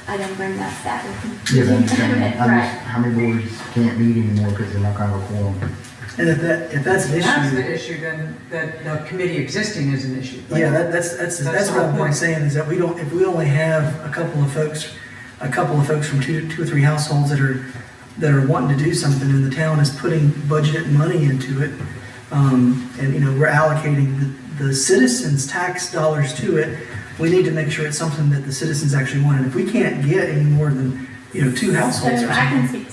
I didn't bring that stat with me. Yeah, but I'm just saying, Right. how many boards can't meet anymore because they're not gonna have a quorum? And if that's an If that's issue, the issue, then the committee existing is an issue. yeah, that's That's what the I've whole been point. saying, is that if we only have a couple of folks from two or three households that are wanting to do something, and the town is putting budgeted money into it, and we're allocating the citizens' tax dollars to it, we need to make sure it's something that the citizens actually want. And if we can't get any more than two households So or I can something,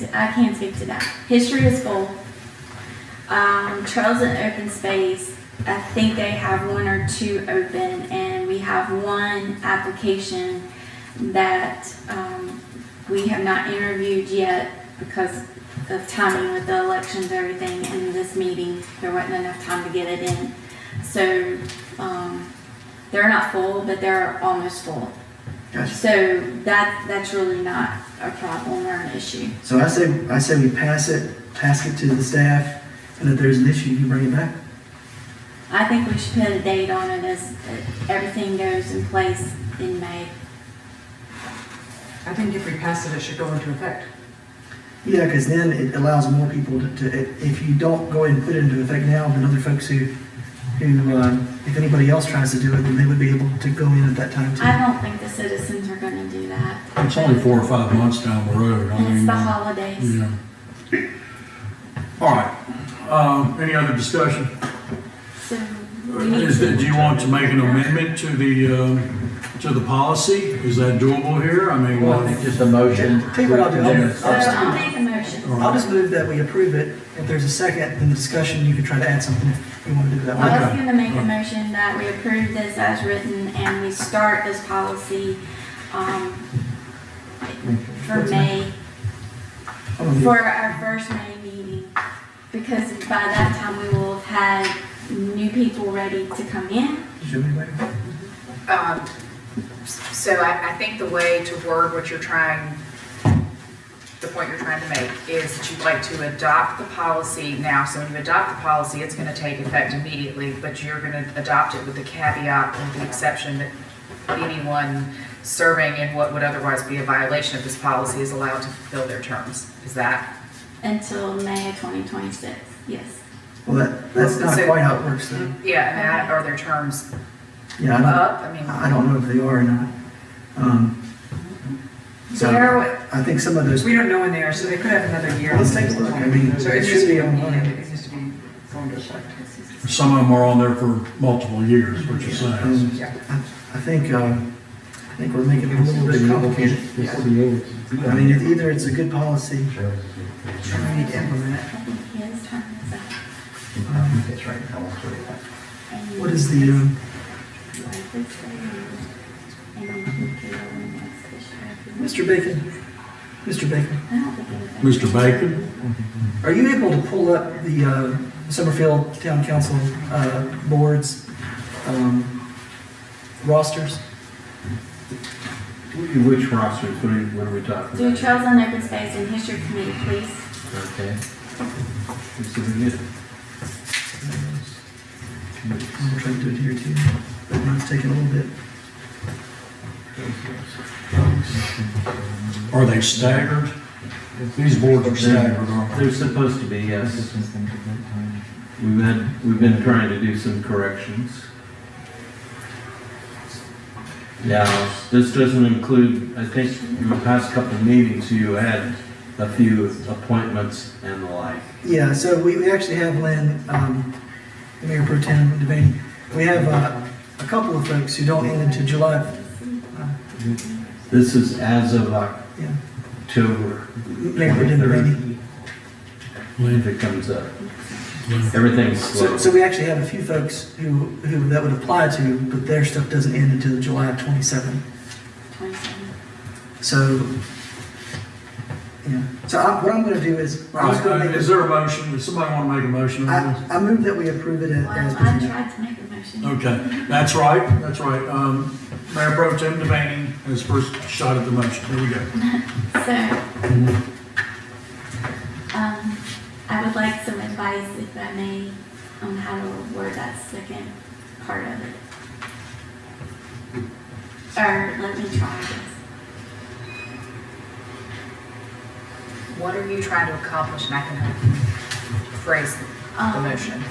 speak to that. History is full. Trails and open space, I think they have one or two open, and we have one application that we have not interviewed yet because of timing with the elections, everything in this meeting. There wasn't enough time to get it in. So they're not full, but they're almost full. Gotcha. So that's really not a problem or an issue. So I say we pass it to the staff, and if there's an issue, you bring it back. I think we should put a date on it as everything goes in place in May. I think if we pass it, it should go into effect. Yeah, because then it allows more people to, if you don't go ahead and put it into effect now, then other folks who, if anybody else tries to do it, then they would be able to go in at that time too. I don't think the citizens are gonna do that. It's only 4 or 5 months down the road. I And it's mean, the holidays. yeah. All right, any other discussion? So we need Do you want to make an amendment to the policy? Is that doable here? I mean, Well, I think just a motion. Tell you what I'll do, So I'll make a motion. I'll just move that we approve it. If there's a second, then the discussion, you can try to add something if you want to do that. I was gonna make a motion that we approve this as written and we start this policy, for May, for our first May meeting. Because by that time we will have had new people ready to come in. Should we wait? So I think the way to word what you're trying, the point you're trying to make is that you'd like to adopt the policy now. So when you adopt the policy, it's going to take effect immediately, but you're going to adopt it with the caveat, with the exception that anyone serving in what would otherwise be a violation of this policy is allowed to fulfill their terms. Is that? Until May of 2026, yes. Well, that's not So- quite how it works though. Yeah, and that, are their terms Yeah, up? I mean, I don't know if they are or not. So I think some of those, We don't know when they are, so they could have another year. let's take a look. I mean, So it it should be online. It needs to be going to effect. some of them are on there for multiple years, what you're saying. Yeah. I think we're making it a little bit complicated. I mean, either it's a good policy, we need to implement I it. think his term is up. That's right. And What is the, like this day, and then he could go in next this year. Mr. Bacon? Mr. Bacon, I don't think it was. Mr. Bacon? are you able to pull up the Summerfield Town Council boards rosters? Which rosters, what are we talking Do about? Trails and Open Space and History Committee, please. Okay. Let's see if we get it. I'm trying to do it here too, but mine's taking a little bit. Are they staggered? These boards are staggered, aren't they? They're supposed to be, yes. We've been trying to do some corrections. Now, this doesn't include, I think in the past couple of meetings, you had a few appointments and the like. Yeah, so we actually have Lynn, Mayor Pro Tem Devaney. We have a couple of folks who don't end until July. This is as of Yeah, October Mayor Pro Tem 23rd, Devaney. if it comes up. Everything's slow. So we actually have a few folks who that would apply to, but their stuff doesn't end until July of 27. 27. So, yeah. So what I'm going to do is, I'm just going to make Is there a motion? Does somebody want to make a motion on this? I move that we approve it Well, as I presented. tried to make a motion. Okay, that's right, that's right. Mayor Pro Tem Devaney has first shot at the motion. Here we go. So, I would like some advice, if I may, on how to word that second part of it. Or let me try this. what are you trying to accomplish? And I can help you phrase the motion.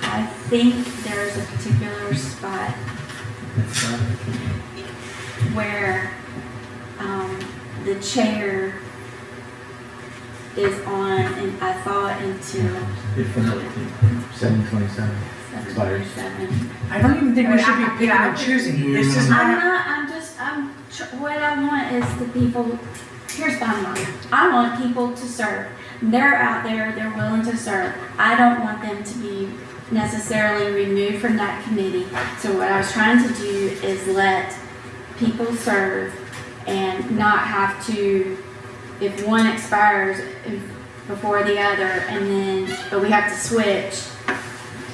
I think there's a particular spot where the chair is on, and I thought until 727. 7:27. I don't even think we should be picking and choosing. This is I'm not, not, what I want is the people, here's bottom line. I want people to serve. They're out there, they're willing to serve. I don't want them to be necessarily removed from that committee. So what I was trying to do is let people serve and not have to, if one expires before the other, and then, but we have to switch.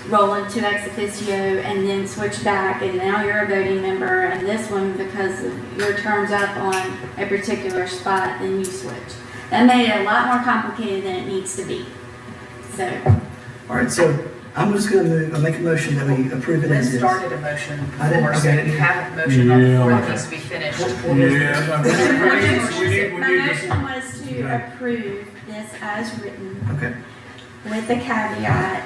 roll into ex officio and then switch back, and now you're a voting member, and this one, because of your term's up on a particular spot, then you switch. That made it a lot more complicated than it needs to be. So, All right, so I'm just gonna make a motion that we approve it Liz as is. started a motion I didn't- before, so okay. you have a motion on the Yeah, floor that okay. needs to be finished. Yeah. my motion was to approve this as written Okay, with the caveat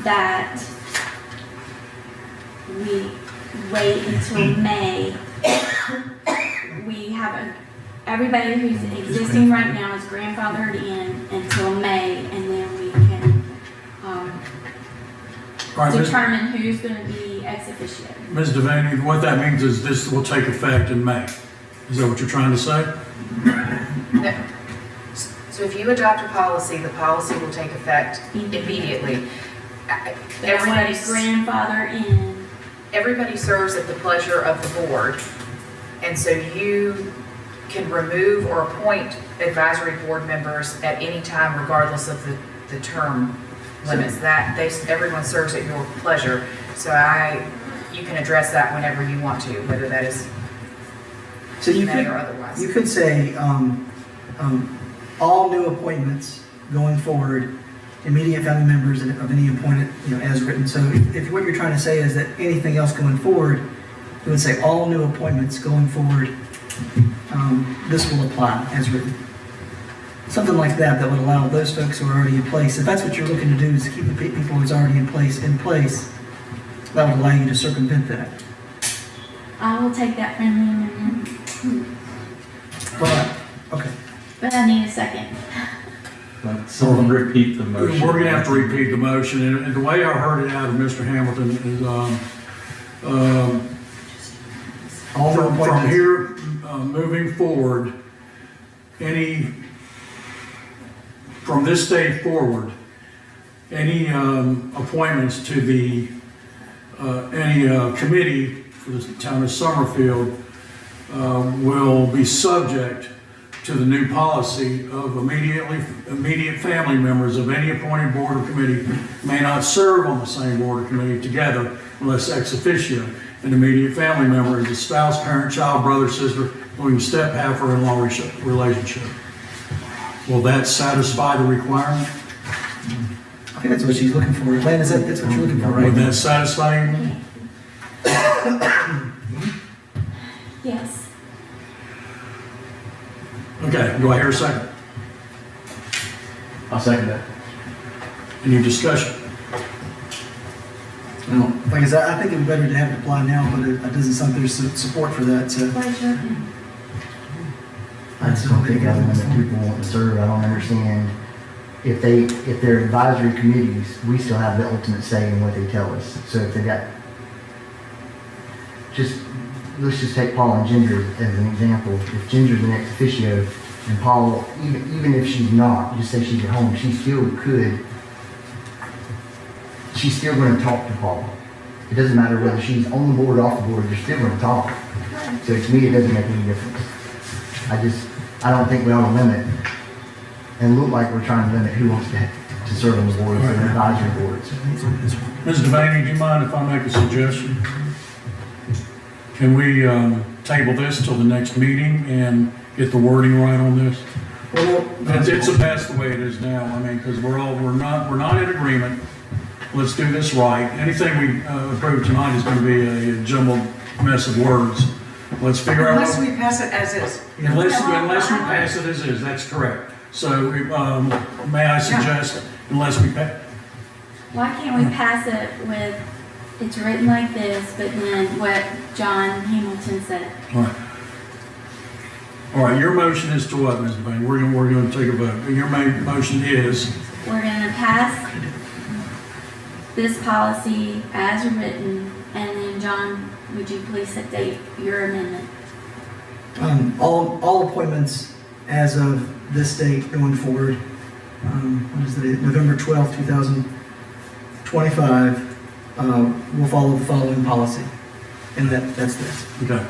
that we wait until May. We have everybody who's existing right now is grandfathered in until May, and then we can All right, Ms. determine who's gonna be ex officio. Ms. Devaney, what that means is this will take effect in May. Is that what you're trying to say? No. So if you adopt a policy, the policy will take effect immediately. Everybody's grandfather in. Everybody serves at the pleasure of the board, and so you can remove or appoint advisory board members at any time regardless of the term limits. Everyone serves at your pleasure, so you can address that whenever you want to, whether that is so you May could, or otherwise. you could say, all new appointments going forward, immediate family members of any appointed, as written. So if what you're trying to say is that anything else going forward, it would say all new appointments going forward, this will apply as written. Something like that would allow those folks who are already in place, if that's what you're looking to do, is to keep the people who's already in place, that would allow you to circumvent that. I will take that friendly amendment, But, okay. but I need a second. Let someone repeat the motion. We're gonna have to repeat the motion, and the way I heard it out of Mr. Hamilton is, All new from appointments. here, moving forward, from this day forward, any appointments to any committee for the town of Summerfield will be subject to the new policy of immediate family members of any appointed board or committee may not serve on the same board or committee together unless ex officio. An immediate family member is a spouse, parent, child, brother, sister, including step, half, or in-law relationship. Will that satisfy the requirement? I think that's what she's looking for. Lynn, that's what you're looking for, right? Would that satisfy you? Yes. Okay, do I hear a second? I'll second that. Any discussion? No, like I said, I think it'd be better to have it apply now, but it doesn't sound like there's support for that, so. What is your opinion? I just don't think other than that people want to serve, I don't understand. If they're advisory committees, we still have the ultimate say in what they tell us. So if they got, let's just take Paul and Ginger as an example. If Ginger's an ex officio and Paul, even if she's not, just say she's at home, she's still going to talk to Paul. It doesn't matter whether she's on the board or off the board, you're still going to talk. So to me, it doesn't make any difference. I don't think we ought to limit and look like we're trying to limit who wants to serve on the boards and advisory boards. Ms. Devaney, do you mind if I make a suggestion? Can we table this till the next meeting and get the wording right on this? Well, It's a mess the way it is now, I mean, because we're not in agreement. Let's do this right. Anything we approve tonight is going to be a jumbled mess of words. Let's figure out. Unless we pass it as is. Unless we pass it as is, that's correct. So, may I suggest, unless we pass, Why can't we pass it with, it's written like this, but then what John Hamilton said? all right, your motion is to what, Ms. Devane? We're going to take a vote. Your main motion is, We're gonna pass this policy as written, and then John, would you please state your amendment? all appointments as of this date going forward, what is the date? November 12th, 2025, will follow the following policy. And that's this. okay.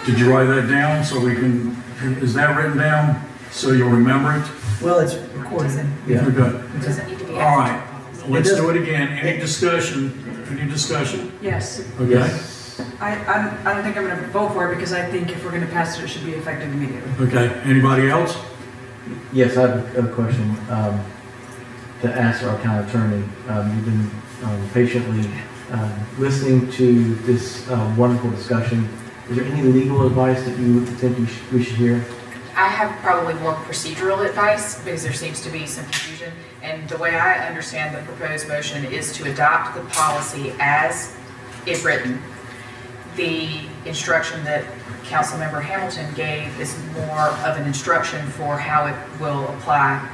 Did you write that down so we can, is that written down so you'll remember it? Well, it's recorded. Okay. It doesn't need to be All added right. to the let's do it again. Any discussion? Any discussion? Yes. Okay? I don't think I'm gonna vote for it because I think if we're gonna pass it, it should be effective immediately. Okay, anybody else? Yes, I have a question to ask our county attorney. You've been patiently listening to this wonderful discussion. Is there any legal advice that you think we should hear? I have probably more procedural advice because there seems to be some confusion. And the way I understand the proposed motion is to adopt the policy as it's written. The instruction that Councilmember Hamilton gave is more of an instruction for how it will apply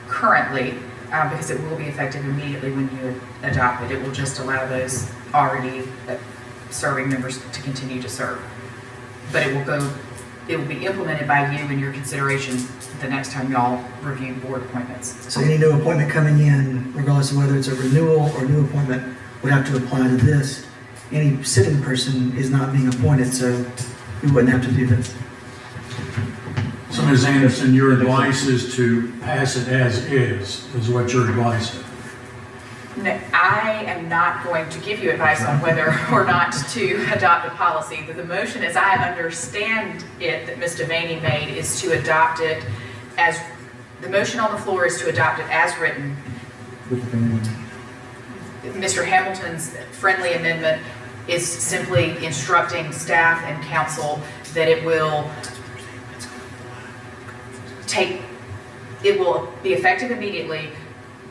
currently, because it will be effective immediately when you adopt it. It will just allow those already serving members to continue to serve. But it will be implemented by you in your consideration the next time y'all review board appointments. So any new appointment coming in, regardless of whether it's a renewal or new appointment, would have to apply to this. Any sitting person is not being appointed, so we wouldn't have to do this. So Ms. Anderson, your advice is to pass it as is what your advice is. No, I am not going to give you advice on whether or not to adopt a policy. The motion, as I understand it, that Ms. Devaney made, is to adopt it as, the motion on the floor is to adopt it as written. Mr. Hamilton's friendly amendment is simply instructing staff and council that it will be effective immediately,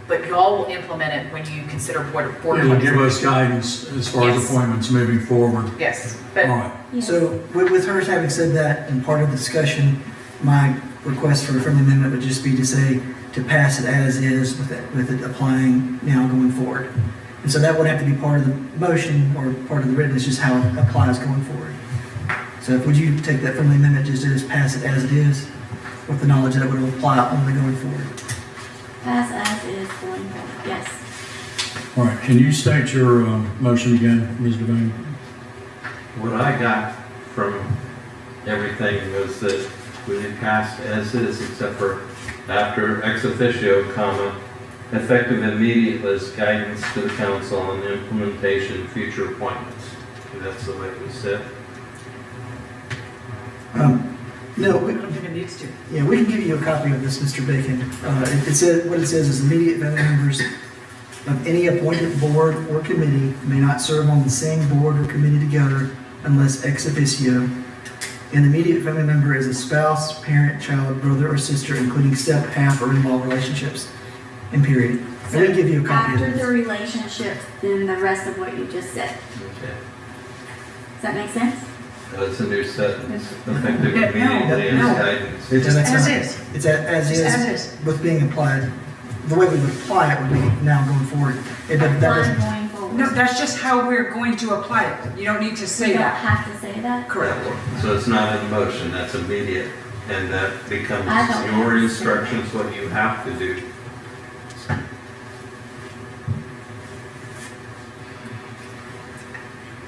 but y'all will implement it when you consider board It'll appointments. give us guidance as far as Yes. appointments moving forward. Yes, All but right. So with her having said that, and part of the discussion, my request for a friendly amendment would just be to say, to pass it as is with it applying now going forward. And so that would have to be part of the motion or part of the written, it's just how it applies going forward. So would you take that friendly amendment, just pass it as it is, with the knowledge that it would apply only going forward? Pass as is going forward, yes. All right, can you state your motion again, Ms. Devaney? What I got from everything was that we had passed as is, except for after ex officio, comma, effective immediately as guidance to the council on the implementation of future appointments. And that's the way it was said. No, I don't think it needs to. yeah, we can give you a copy of this, Mr. Bacon. It says, what it says is immediate family members of any appointed board or committee may not serve on the same board or committee together unless ex officio. An immediate family member is a spouse, parent, child, brother, or sister, including step, half, or in-law relationships, and period. I didn't give you a copy of After the this. relationships, then the rest of what you just said. Okay. Does that make sense? That's a new sentence. Effective No, immediately no. as guidance. It's Just that's as not- is. It's as Just as is is. with being applied. The way we would apply it would be now going forward. That Line doesn't, going forward. No, that's just how we're going to apply it. You don't need to You say don't that. have to say that. Correct. So it's not in motion, that's immediate. And that becomes I don't your have to say instructions, what you have to do.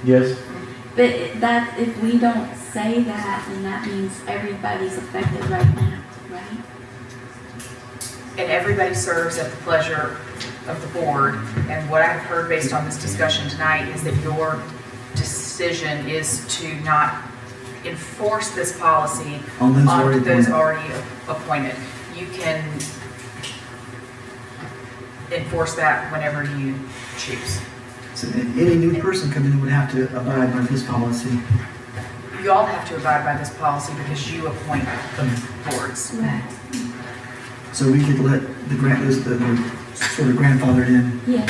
Yes? But that, if we don't say that, then that means everybody's affected right now, right? and everybody serves at the pleasure of the board. And what I've heard based on this discussion tonight is that your decision is to not enforce this policy On those on already those appointed. already appointed. You can enforce that whenever you choose. So any new person coming in would have to abide by this policy. You all have to abide by this policy because you appoint the boards. Right. So we could let the sort of grandfathered in. Yes.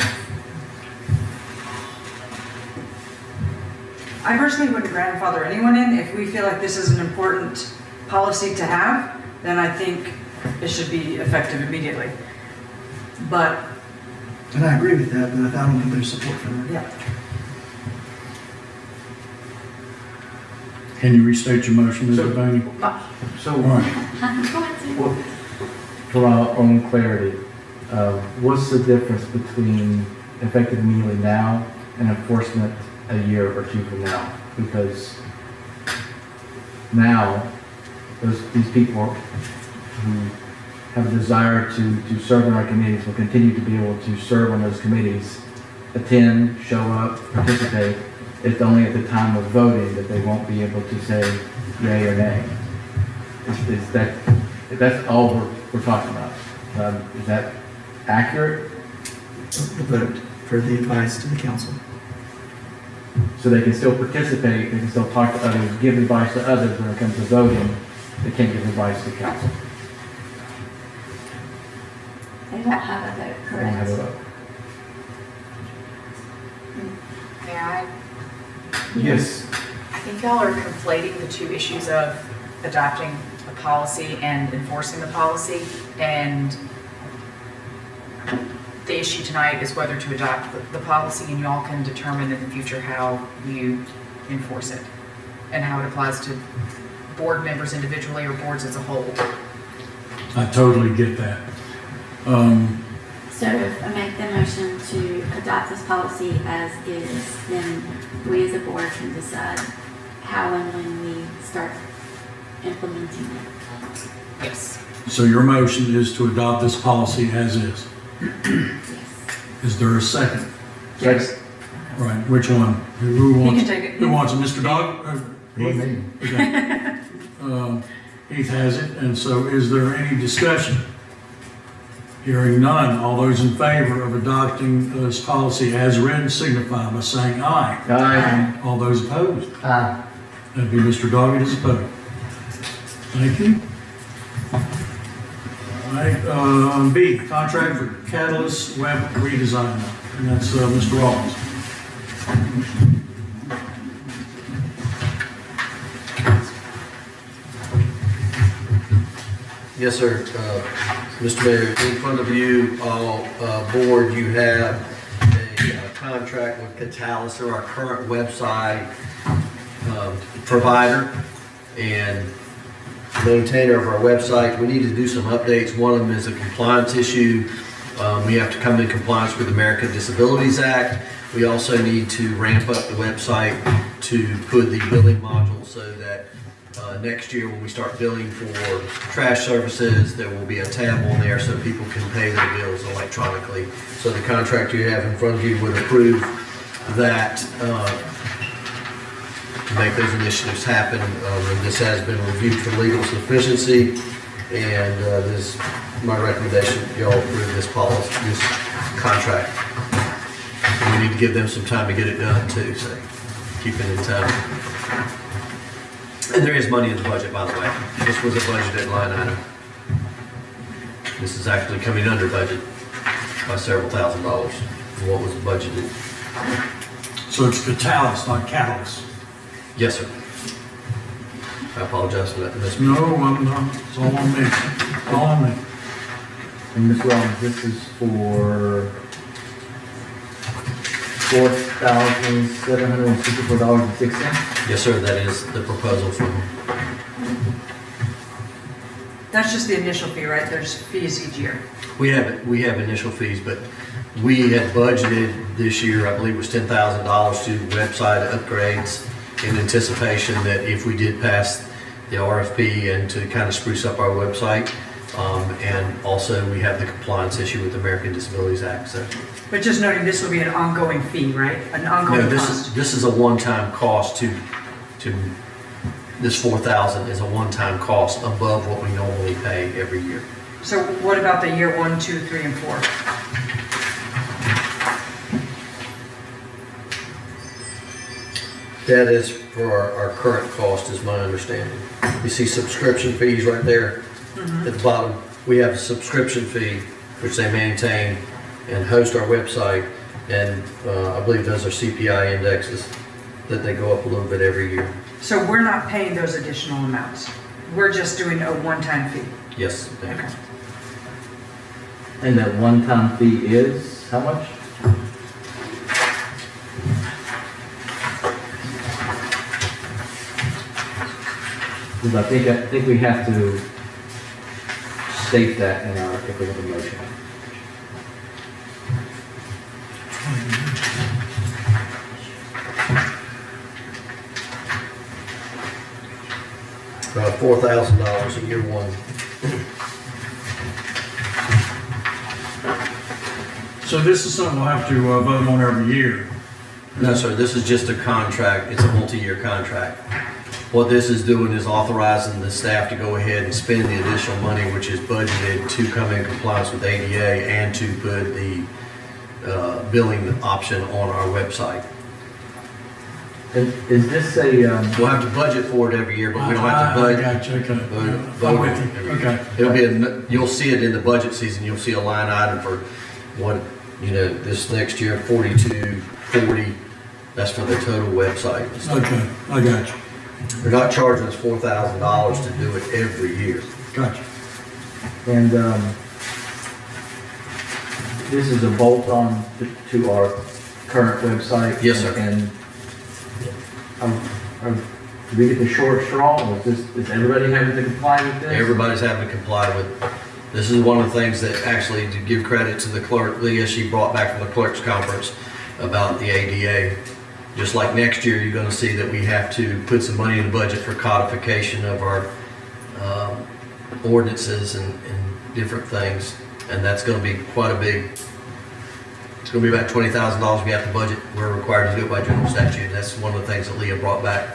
I personally wouldn't grandfather anyone in. If we feel like this is an important policy to have, then I think it should be effective immediately. But, And I agree with that, but I don't think there's support for that. yeah. Can you restate your motion, Mr. Devaney? So, All right. I'm going to. for our own clarity, what's the difference between effective immediately now and enforcement a year or two from now? Because now, these people who have a desire to serve on our committees will continue to be able to serve on those committees, attend, show up, participate. It's only at the time of voting that they won't be able to say yea or nay. That's all we're talking about. Is that accurate? The vote for the advice to the council. So they can still participate, they can still talk to others, give advice to others when it comes to voting. They can't give advice to council. They won't have a vote, They don't have a correct? vote. May I? Yes. I think y'all are conflating the two issues of adopting a policy and enforcing the policy. And the issue tonight is whether to adopt the policy, and y'all can determine in the future how you enforce it and how it applies to board members individually or boards as a whole. I totally get that. So if I make the motion to adopt this policy as is, then we as a board can decide how and when we start implementing it. Yes. So your motion is to adopt this policy as is. Yes. Is there a second? Yes. Right, which one? Who wants? can take it. Who wants it, Mr. Dog? What me? Okay. Heath has it, and so is there any discussion? Hearing none, all those in favor of adopting this policy as written signify by saying aye. Aye. All those opposed? Aye. That'd be Mr. Doggett is opposed. Thank you. All right, B, contract for Catalyst Web redesign, and that's Mr. Rollins. Yes, sir. Mr. Mayor, in front of you, board, you have a contract with Catalyst, they're our current website provider and maintainer of our website. We need to do some updates. One of them is a compliance issue. We have to come in compliance with the American Disabilities Act. We also need to ramp up the website to put the billing module so that next year when we start billing for trash services, there will be a tab on there so people can pay their bills electronically. So the contract you have in front of you would approve that to make those initiatives happen. And this has been reviewed for legal sufficiency, and this my recommendation. Y'all approve this policy, this contract. And we need to give them some time to get it done too, so keep it in time. And there is money in the budget, by the way. This was a budgeted line item. This is actually coming under budget by several $1,000s from what was budgeted. So it's Catalyst, not Catalyst. Yes, sir. I apologize for that. No, I'm not. It's all on me. All on me. And Ms. Rollins, this is for $4,764.06. Yes, sir. That is the proposal from. That's just the initial fee, right? There's fees each year. We have initial fees, but we had budgeted this year, I believe it was $10,000 to website upgrades in anticipation that if we did pass the RFP and to kind of spruce up our website. And also we have the compliance issue with the American Disabilities Act. So. But just noting, this will be an ongoing fee, right? An ongoing No, cost. this is a one-time cost to this $4,000 is a one-time cost above what we normally pay every year. So what about the year 1, 2, 3, and 4? That is for our current cost, is my understanding. You see subscription fees right there at the bottom. We have a subscription fee, which they maintain and host our website. And I believe those are CPI indexes that they go up a little bit every year. So we're not paying those additional amounts. We're just doing a one-time fee. Yes. Okay. And that one-time fee is how much? Because I think we have to state that in our, if we have a motion. $4,000 a year one. So this is something we'll have to vote on every year. No, sir, this is just a contract, it's a multi-year contract. What this is doing is authorizing the staff to go ahead and spend the additional money which is budgeted to come in compliance with ADA and to put the billing option on our website. Is this a, We'll have to budget for it every year, but we don't have to I budget. got you, okay. vote I'm on with it you, every year. okay. It'll be, you'll see it in the budget season, you'll see a line item for what, this next year, 42, 40, that's for the total website. Okay, I got you, They're not charging us $4,000 to do it every year. got you. and, this is a bolt-on to our current website? Yes, sir. And, do we get the short straw, or is everybody having to comply with this? Everybody's having to comply with. This is one of the things that actually, to give credit to the clerk, Leah, she brought back from the clerk's conference about the ADA. Just like next year, you're gonna see that we have to put some money in the budget for codification of our ordinances and different things. And that's gonna be quite a big, it's gonna be about $20,000 we have to budget. We're required to do it by general statute. That's one of the things that Leah brought back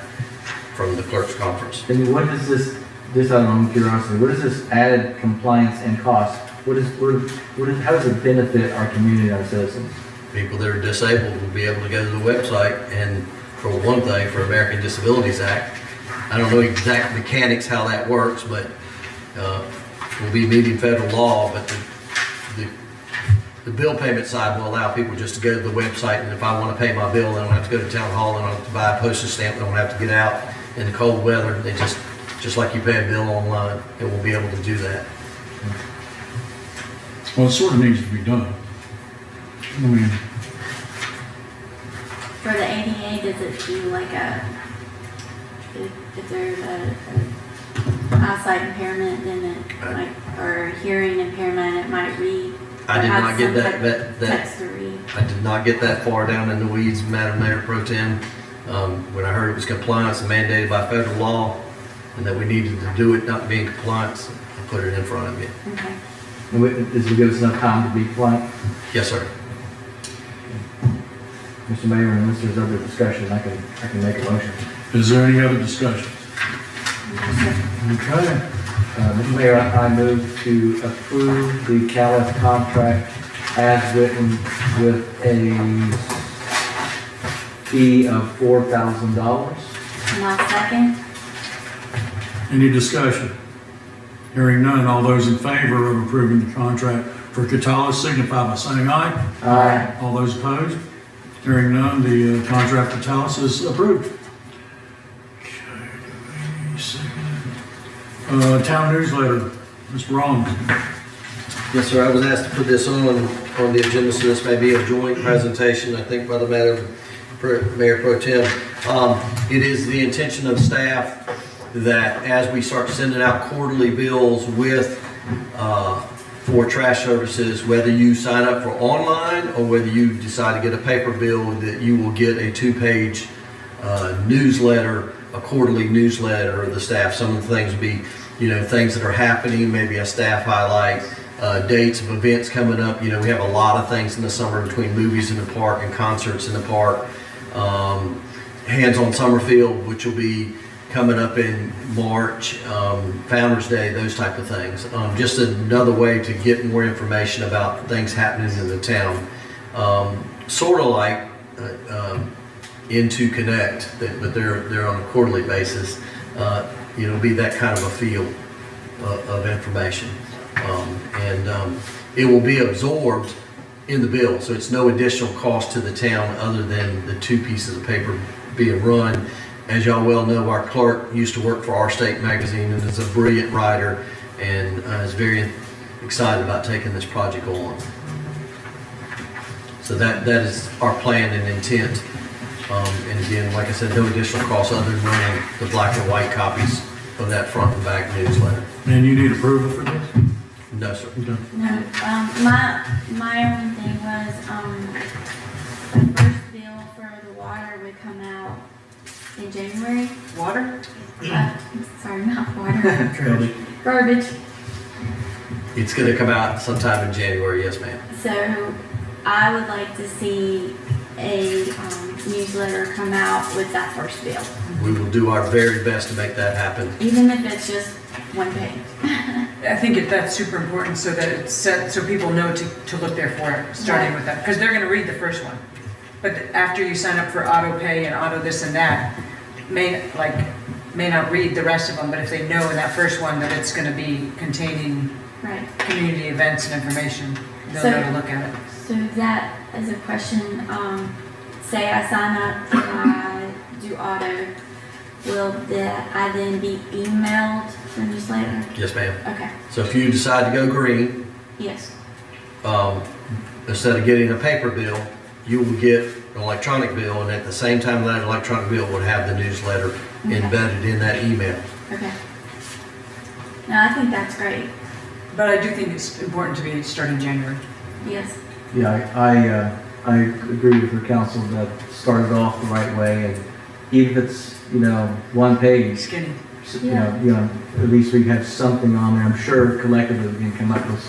from the clerk's conference. And what is this, just out of curiosity, what is this added compliance and cost? How does it benefit our community, our citizens? People that are disabled will be able to go to the website and, for one thing, for American Disabilities Act, I don't know exact mechanics how that works, but we'll be meeting federal law, but the bill payment side will allow people just to go to the website, and if I want to pay my bill, I don't have to go to town hall, I don't have to buy a postage stamp, I don't have to get out in the cold weather. They just like you pay a bill online, it will be able to do that. Well, it sort of needs to be done. I mean, For the ADA, does it do like if there's a eyesight impairment, then it might, or hearing impairment, it might read? I did or have not get some that, type that, of that, text to read. I did not get that far down in the weeds, Madam Mayor Pro Tem. When I heard it was compliance and mandated by federal law, and that we needed to do it not being compliance, I put it in front of me. Okay. And this will give us enough time to be compliant? Yes, sir. Mr. Mayor, unless there's other discussion, I can make a motion. is there any other discussion? Okay. Mr. Mayor, I move to approve the CALF contract as written with a fee of $4,000. And I'll second. Any discussion? Hearing none, all those in favor of approving the contract for Catalyst signify by saying aye. Aye. All those opposed? Hearing none, the contract for Catalyst is approved. Okay, town newsletter, Mr. Rollins. Yes, sir. I was asked to put this on the agenda, so this may be a joint presentation, I think, by the Mayor Pro Tem. It is the intention of staff that as we start sending out quarterly bills for trash services, whether you sign up for online or whether you decide to get a paper bill, that you will get a 2-page newsletter, a quarterly newsletter of the staff. Some of the things will be, things that are happening, maybe a staff highlight, dates of events coming up. We have a lot of things in the summer between movies in the park and concerts in the park. Hands on Summerfield, which will be coming up in March, Founders Day, those type of things. Just another way to get more information about things happening in the town. Sort of like Into Connect, but they're on a quarterly basis. It'll be that kind of a field of information. It will be absorbed in the bill, so it's no additional cost to the town other than the 2 pieces of paper being run. As y'all well know, our clerk used to work for Our State magazine and is a brilliant writer and is very excited about taking this project on. So that is our plan and intent. And again, like I said, no additional cost other than running the black and white copies of that front and back newsletter. And you need approval for this? No, sir. Okay. No, my only thing was, the first bill for the water would come out in January. Water? Sorry, not water. Garbage. It's going to come out sometime in January, yes, ma'am. So I would like to see a newsletter come out with that first bill, We will do our very best to make that happen. even if it's just one page. I think that's super important so that it's set, so people know to look there for it, starting with that, because they're gonna read the first one. But after you sign up for auto pay and auto this and that, may not read the rest of them, but if they know in that first one that it's gonna be containing Right. community events and information, they'll So- know to look at it. So that is a question, say I sign up and I do auto, will that I then be emailed the newsletter? Yes, ma'am. Okay, So if you decide to go green, yes, instead of getting a paper bill, you will get an electronic bill, and at the same time that electronic bill would have the newsletter Okay. embedded in that email. okay. No, I think that's great, But I do think it's important to be starting January. yes. Yeah, I agree with your counsel that started off the right way, and even if it's, one page, Skinny. you know, at least we have something on there. I'm sure collectively we can come up with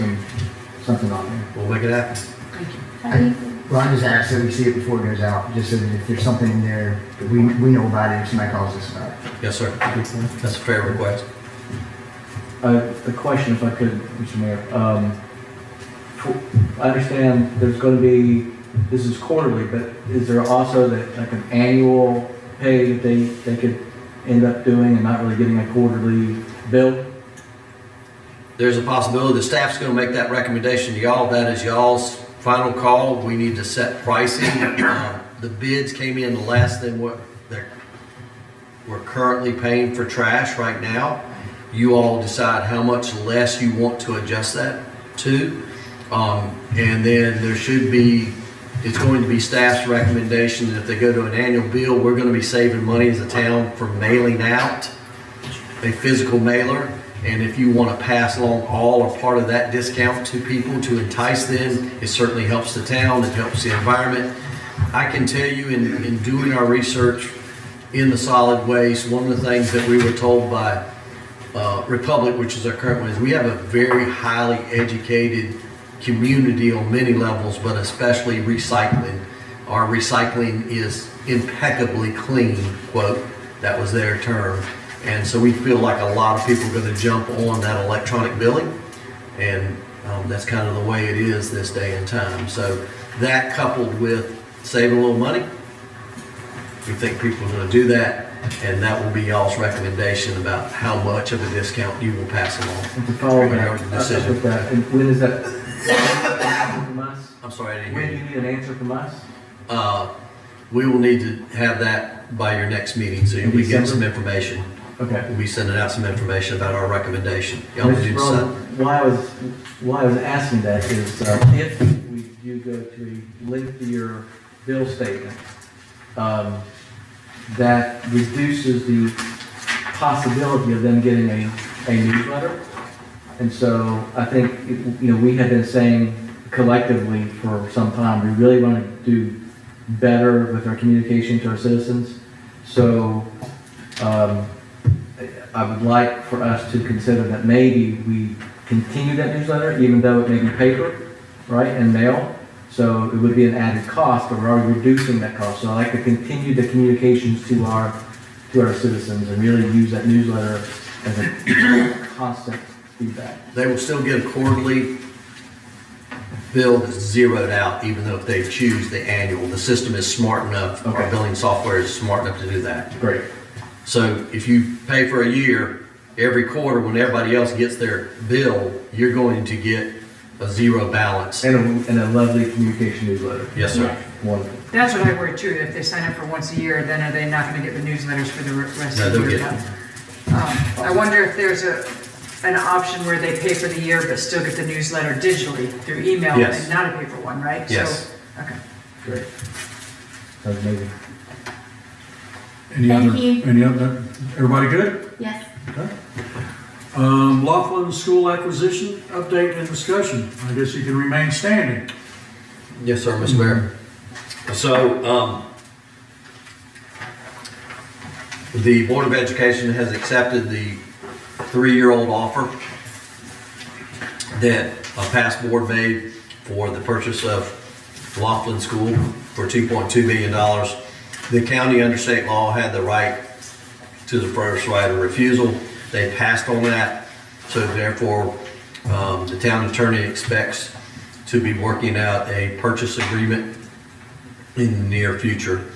something on there. We'll make it happen. Thank you. How do you- Ron just asked that we see it before it goes out, just so that if there's something in there, that we know about it, if somebody calls us about it. Yes, sir. That's a fair request. A question, if I could, Mr. Mayor. I understand there's going to be, this is quarterly, but is there also like an annual pay that they could end up doing and not really getting a quarterly bill? There's a possibility the staff's going to make that recommendation to y'all. That is y'all's final call. We need to set pricing. The bids came in less than what we're currently paying for trash right now. You all decide how much less you want to adjust that to. And then it's going to be staff's recommendation that if they go to an annual bill, we're going to be saving money as a town for mailing out a physical mailer. And if you want to pass along all or part of that discount to people to entice them, it certainly helps the town, it helps the environment. I can tell you in doing our research in the solid waste, one of the things that we were told by Republic, which is our current one, is we have a very highly educated community on many levels, but especially recycling. Our recycling is impeccably clean, quote, that was their term. And so we feel like a lot of people are going to jump on that electronic billing, and that's kind of the way it is this day and time. So that coupled with saving a little money, we think people are going to do that, and that will be y'all's recommendation about how much of a discount you will pass along. And to follow We're gonna that, make a decision. with that, and when is that? From us? I'm sorry, I didn't When hear do you. you need an answer from us? We will need to have that by your next meeting, so you'll be getting some information. Okay. We'll be sending out some information about our recommendation. Y'all need to Mr. decide. Brown, why I was asking that is, if we do go to a lengthier bill statement, that reduces the possibility of them getting a newsletter. And so I think, we have been saying collectively for some time, we really want to do better with our communication to our citizens. So, I would like for us to consider that maybe we continue that newsletter, even though it may be paper, right, and mail. So it would be an added cost, but we're already reducing that cost. So I like to continue the communications to our citizens and really use that newsletter as a constant feedback. They will still get a quarterly bill that's zeroed out, even though if they choose the annual. The system is smart enough, our Okay. billing software is smart enough to do that. Great. So if you pay for a year, every quarter when everybody else gets their bill, you're going to get a zero balance. And a lovely communication newsletter. Yes, sir. Wonderful. That's what I worry too, if they sign up for once a year, then are they not gonna get the newsletters for the rest No, of the they'll year? get them. I wonder if there's an option where they pay for the year but still get the newsletter digitally through email Yes. and not a paper one, right? Yes. So, okay. Great. That's amazing. Thank you. Any other, everybody good? Yes. Okay. Laughlin School acquisition, update and discussion. I guess you can remain standing. Yes, sir, Mr. Mayor. So, the Board of Education has accepted the 3-year-old offer that a past board made for the purchase of Laughlin School for $2.2 million. The county under state law had the right to the first right of refusal. They passed on that, so therefore the town attorney expects to be working out a purchase agreement in the near future.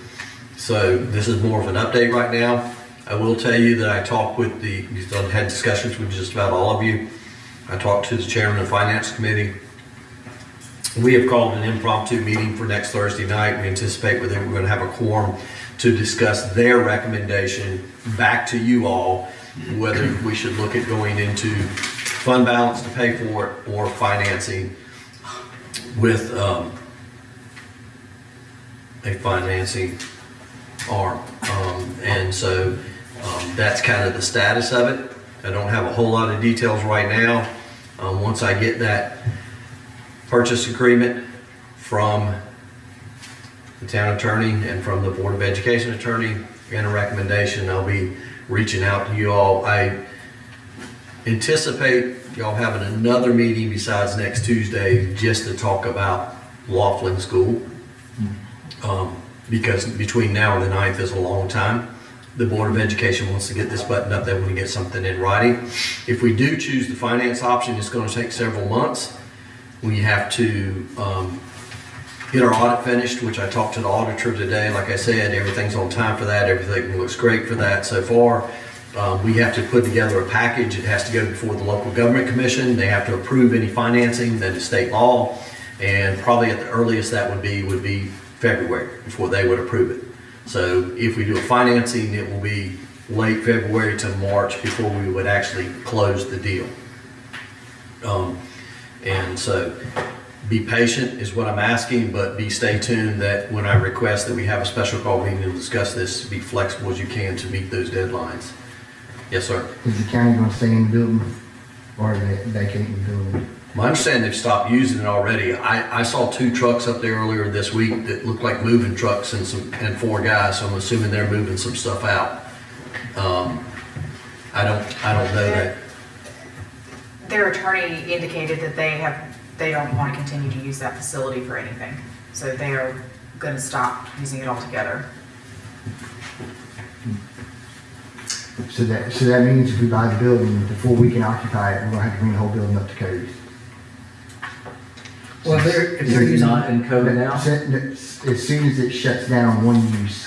So this is more of an update right now. I will tell you that I talked with I've had discussions with just about all of you. I talked to the chairman of the finance committee. We have called an impromptu meeting for next Thursday night. We anticipate we're going to have a quorum to discuss their recommendation back to you all, whether we should look at going into fund balance to pay for it or financing with a financing arm. And so that's kind of the status of it. I don't have a whole lot of details right now. Once I get that purchase agreement from the town attorney and from the Board of Education attorney and a recommendation, I'll be reaching out to you all. I anticipate y'all having another meeting besides next Tuesday just to talk about Laughlin School. Because between now and the 9th is a long time. The Board of Education wants to get this buttoned up. They want to get something in writing. If we do choose the finance option, it's going to take several months. We have to get our audit finished, which I talked to the auditor today. Like I said, everything's on time for that. Everything looks great for that so far. We have to put together a package. It has to go before the local government commission. They have to approve any financing that is state law. And probably at the earliest that would be February before they would approve it. So if we do a financing, it will be late February to March before we would actually close the deal. And so be patient is what I'm asking, but stay tuned that when I request that we have a special call meeting to discuss this, be flexible as you can to meet those deadlines. Yes, sir. Is the county going to stay in the building or are they vacating the building? My understanding they've stopped using it already. I saw 2 trucks up there earlier this week that looked like moving trucks and 4 guys, so I'm assuming they're moving some stuff out. I don't know that. Their attorney indicated that they don't want to continue to use that facility for anything. So they are going to stop using it altogether. So that means if we buy the building, before we can occupy it, we're going to have to bring the whole building up to code. Well, if they're Is it using, not in code now? As soon as it shuts down on one use,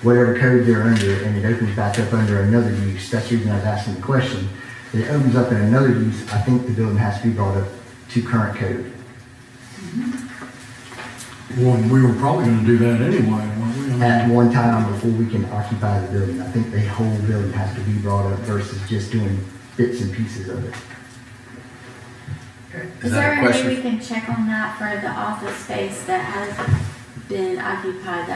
whatever code they're under, and it opens back up under another use, that's the reason I was asking the question. If it opens up in another use, I think the building has to be brought up to current code. Well, we were probably gonna do that anyway, weren't we? At one time before we can occupy the building, I think the whole building has to be brought up versus just doing bits and pieces of it. Is there a way we can check on that for the office space that has been occupied?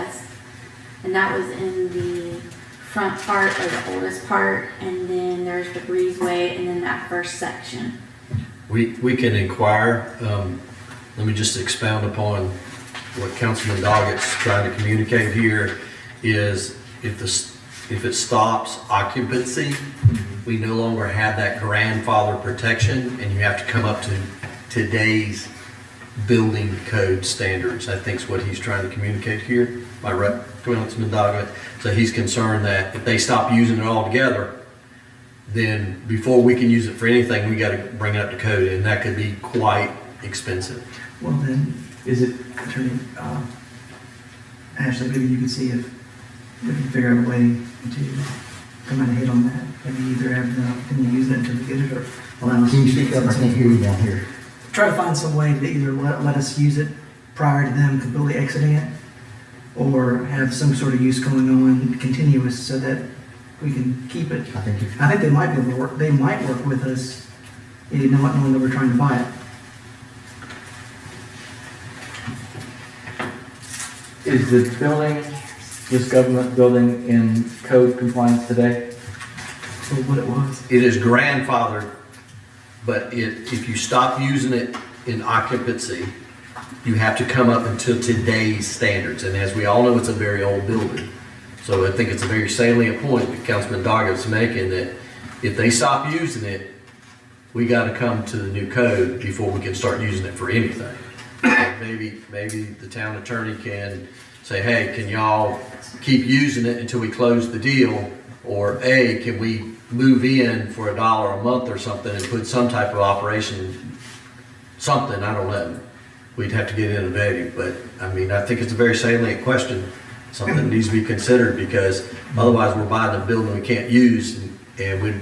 And that was in the front part or the oldest part, and then there's the breezeway, and then that first section. We can inquire. Let me just expound upon what Councilman Doggett's trying to communicate here is if it stops occupancy, we no longer have that grandfather protection, and you have to come up to today's building code standards. I think is what he's trying to communicate here, my rep, Councilman Doggett. So he's concerned that if they stop using it altogether, then before we can use it for anything, we got to bring it up to code, and that could be quite expensive. well then, Is it, Attorney, Ashley, maybe you can see if we can figure out a way to come out ahead on that. Maybe either have the opportunity to use it until we get it or allow us. Can you speak up? I can't hear you down here. Try to find some way to either let us use it prior to them completely exiting it, or have some sort of use going on continuous so that we can keep it. I think I think they might be able to work, they might work with us, not knowing that we're trying to buy it. is the building, this government building in code compliance today? For what it was. It is grandfathered, but if you stop using it in occupancy, you have to come up until today's standards. And as we all know, it's a very old building. So I think it's a very salient point that Councilman Doggett's making, that if they stop using it, we got to come to the new code before we can start using it for anything. maybe the town attorney can say, hey, can y'all keep using it until we close the deal? Or A, can we move in for $1 a month or something and put some type of operation, something, I don't know. We'd have to get innovative, but I mean, I think it's a very salient question, something that needs to be considered, because otherwise we're buying a building we can't use, and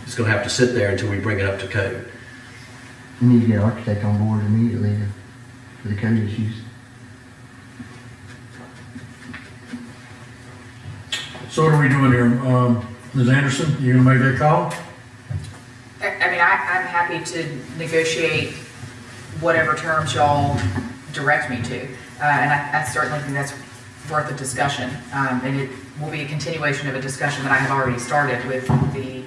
it's gonna have to sit there until we bring it up to code. You need to get an architect on board immediately for the code issues. So what are we doing here? Ms. Anderson, you gonna make that call? I mean, I'm happy to negotiate whatever terms y'all direct me to. And I certainly think that's worth a discussion. And it will be a continuation of a discussion that I have already started with the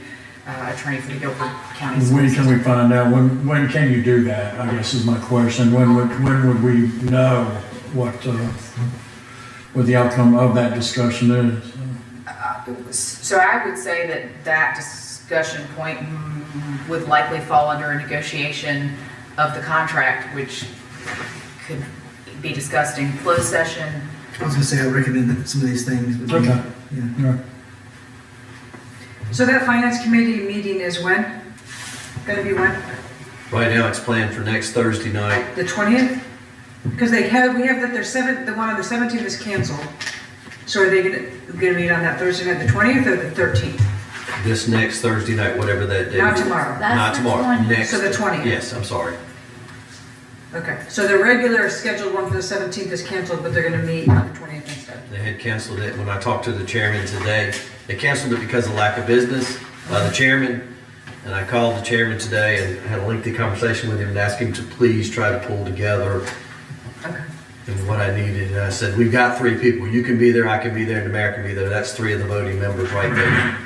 attorney for the Guilford County School When System. can we find out? When can you do that, I guess is my question. When would we know what the outcome of that discussion is? So I would say that discussion point would likely fall under a negotiation of the contract, which could be discussed in closed session. I was gonna say, I recommend that some of these things. Would be, Okay. Yeah. Right. So that finance committee meeting is when? Gonna be when? Right now, it's planned for next Thursday night. The 20th? Because we have that the one on the 17th is canceled. So are they gonna meet on that Thursday night, the 20th or the 13th? This next Thursday night, whatever that day Not is. tomorrow. That's Not the tomorrow, 20th. next. So the 20th. Yes, I'm sorry. Okay, so the regular scheduled one for the 17th is canceled, but they're gonna meet on the 20th instead. They had canceled it. When I talked to the chairman today, they canceled it because of lack of business by the chairman. And I called the chairman today and had a lengthy conversation with him and asked him to please try to pull together Okay. and what I needed. And I said, we've got 3 people. You can be there, I can be there, and the mayor can be there. That's 3 of the voting members right there.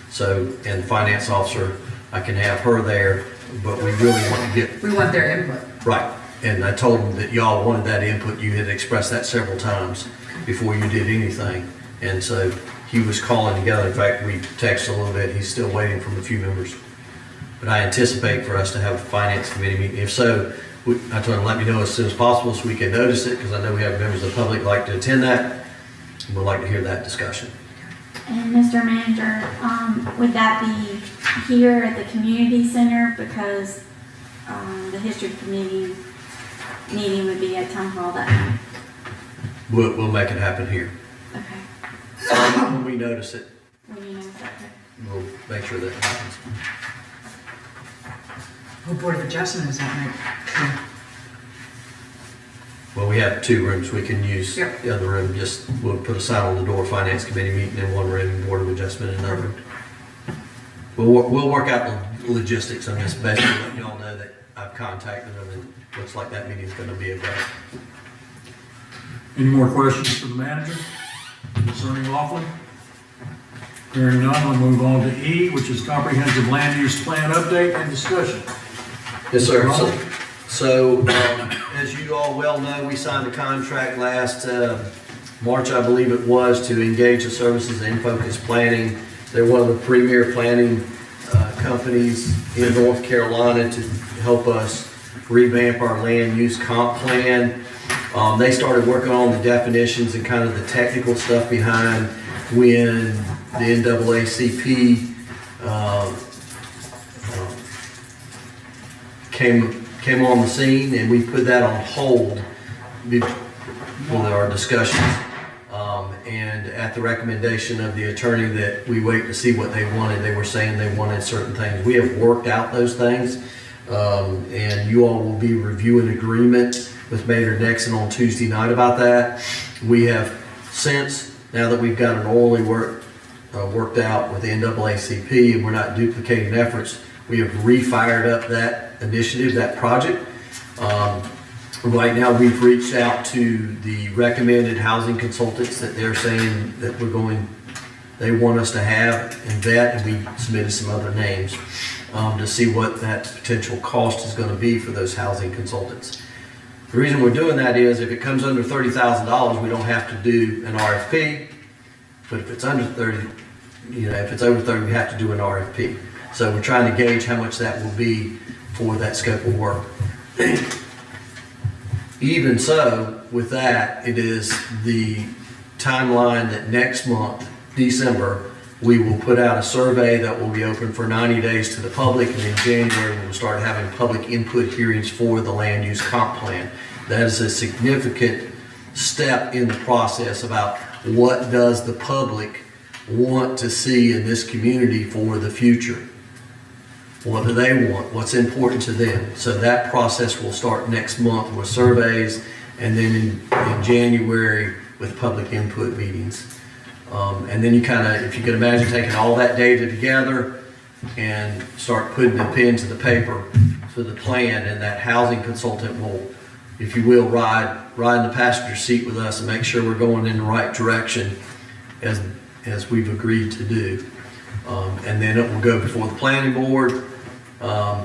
So, and the finance officer, I can have her there, but we really want to get We want their input. right. And I told him that y'all wanted that input. You had expressed that several times before you did anything. And so he was calling together. In fact, we texted a little bit. He's still waiting from a few members. But I anticipate for us to have a finance committee meeting. If so, I told him, let me know as soon as possible so we can notice it, because I know we have members of the public like to attend that. And we'd like to hear that discussion. And Mr. Manager, would that be here at the community center? Because the history committee meeting would be at town hall that night. We'll make it happen here. Okay. When we notice it, When you know that. we'll make sure that happens. Who Board of Adjustment is that night? Well, we have 2 rooms we can use. Yep. The other room, just, we'll put a sign on the door, finance committee meeting in one room, board of adjustment in another. We'll work out the logistics on this, basically let y'all know that I've contacted them and looks like that meeting's gonna be a go. Any more questions for the manager concerning Laughlin? Hearing none, we'll move on to E, which is comprehensive land use plan update and discussion. Yes, sir. So, as you all well know, we signed a contract last March, I believe it was, to engage the services in Focus Planning. They're one of the premier planning companies in North Carolina to help us revamp our land use comp plan. They started working on the definitions and kind of the technical stuff behind when the NAACP came on the scene, and we put that on hold with our discussions. And at the recommendation of the attorney that we wait to see what they wanted, they were saying they wanted certain things. We have worked out those things, and you all will be reviewing agreement with Maynard Nexon on Tuesday night about that. We have since, now that we've got an orally worked out with the NAACP and we're not duplicating efforts, we have refired up that initiative, that project. Right now, we've reached out to the recommended housing consultants that they're saying that they want us to have and vet, and we submitted some other names to see what that potential cost is going to be for those housing consultants. The reason we're doing that is if it comes under $30,000, we don't have to do an RFP, but if it's under 30, if it's over 30, we have to do an RFP. So we're trying to gauge how much that will be for that scope of work. Even so, with that, it is the timeline that next month, December, we will put out a survey that will be open for 90 days to the public, and in January, we'll start having public input hearings for the land use comp plan. That is a significant step in the process about what does the public want to see in this community for the future. What do they want? What's important to them? So that process will start next month with surveys, and then in January with public input meetings. And then you kind of, if you can imagine taking all that data together and start putting the pen to the paper for the plan, and that housing consultant will, if you will, ride in the passenger seat with us and make sure we're going in the right direction as we've agreed to do. And then it will go before the planning board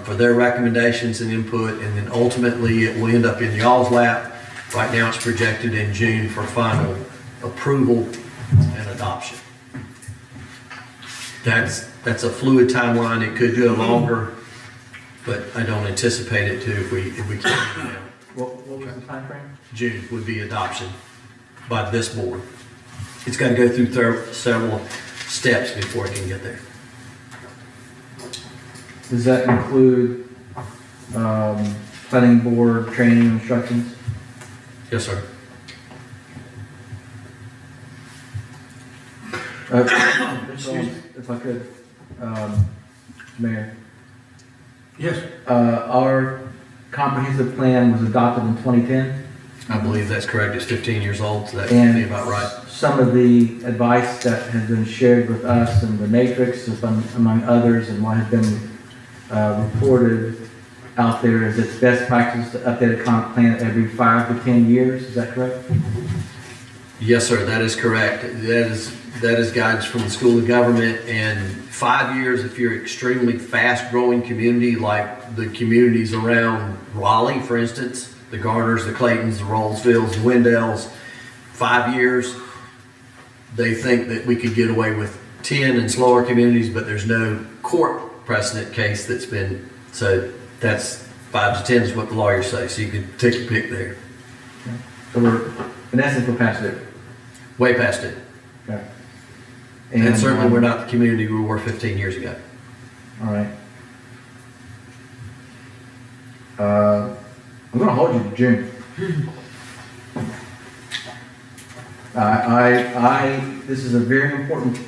for their recommendations and input, and then ultimately it will end up in y'all's lap. Right now it's projected in June for final approval and adoption. That's a fluid timeline. It could go longer, but I don't anticipate it to if we can't do it now. What was the timeframe? June would be adoption by this board. It's got to go through several steps before it can get there. Does that include planning board training instructions? Yes, sir. If I could, Mayor. Yes. Our comprehensive plan was adopted in 2010. I believe that's correct. It's 15 years old, so that would be about right. Some of the advice that has been shared with us and the matrix, among others, and what has been reported out there is it's best practice to update a comp plan every 5 to 10 years. Is that correct? Yes, sir. That is correct. That is guidance from the School of Government. And 5 years, if you're extremely fast-growing community like the communities around Raleigh, for instance, the Garners, the Claytons, the Rollsvilles, the Wendells, 5 years, they think that we could get away with 10 in slower communities, but there's no court precedent case that's been, so that's 5 to 10 is what the lawyers say, so you could take your pick there. So we're, in essence, we're past it. Way past it. Okay. And certainly we're not the community we were 15 years ago. All right. I'm going to hold you to June. This is a very important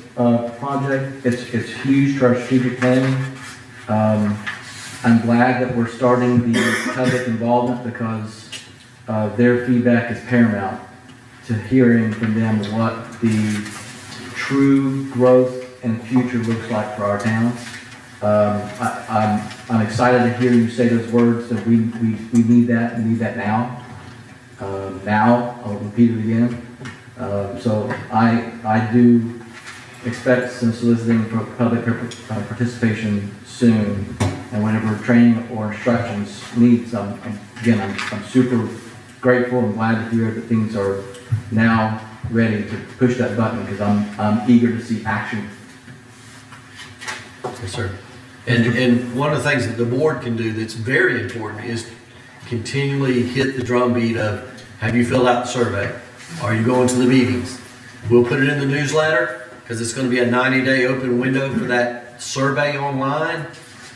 project. It's huge to our strategic planning. I'm glad that we're starting the public involvement because their feedback is paramount to hearing from them what the true growth and future looks like for our towns. I'm excited to hear you say those words that we need that, we need that now. Now, I'll repeat it again. So I do expect some soliciting for public participation soon, and whenever training or instructions needs, I'm super grateful and glad to hear that things are now ready to push that button because I'm eager to see action. Yes, sir. And one of the things that the board can do that's very important is continually hit the drumbeat of, have you filled out the survey? Are you going to the meetings? We'll put it in the newsletter because it's going to be a 90-day open window for that survey online.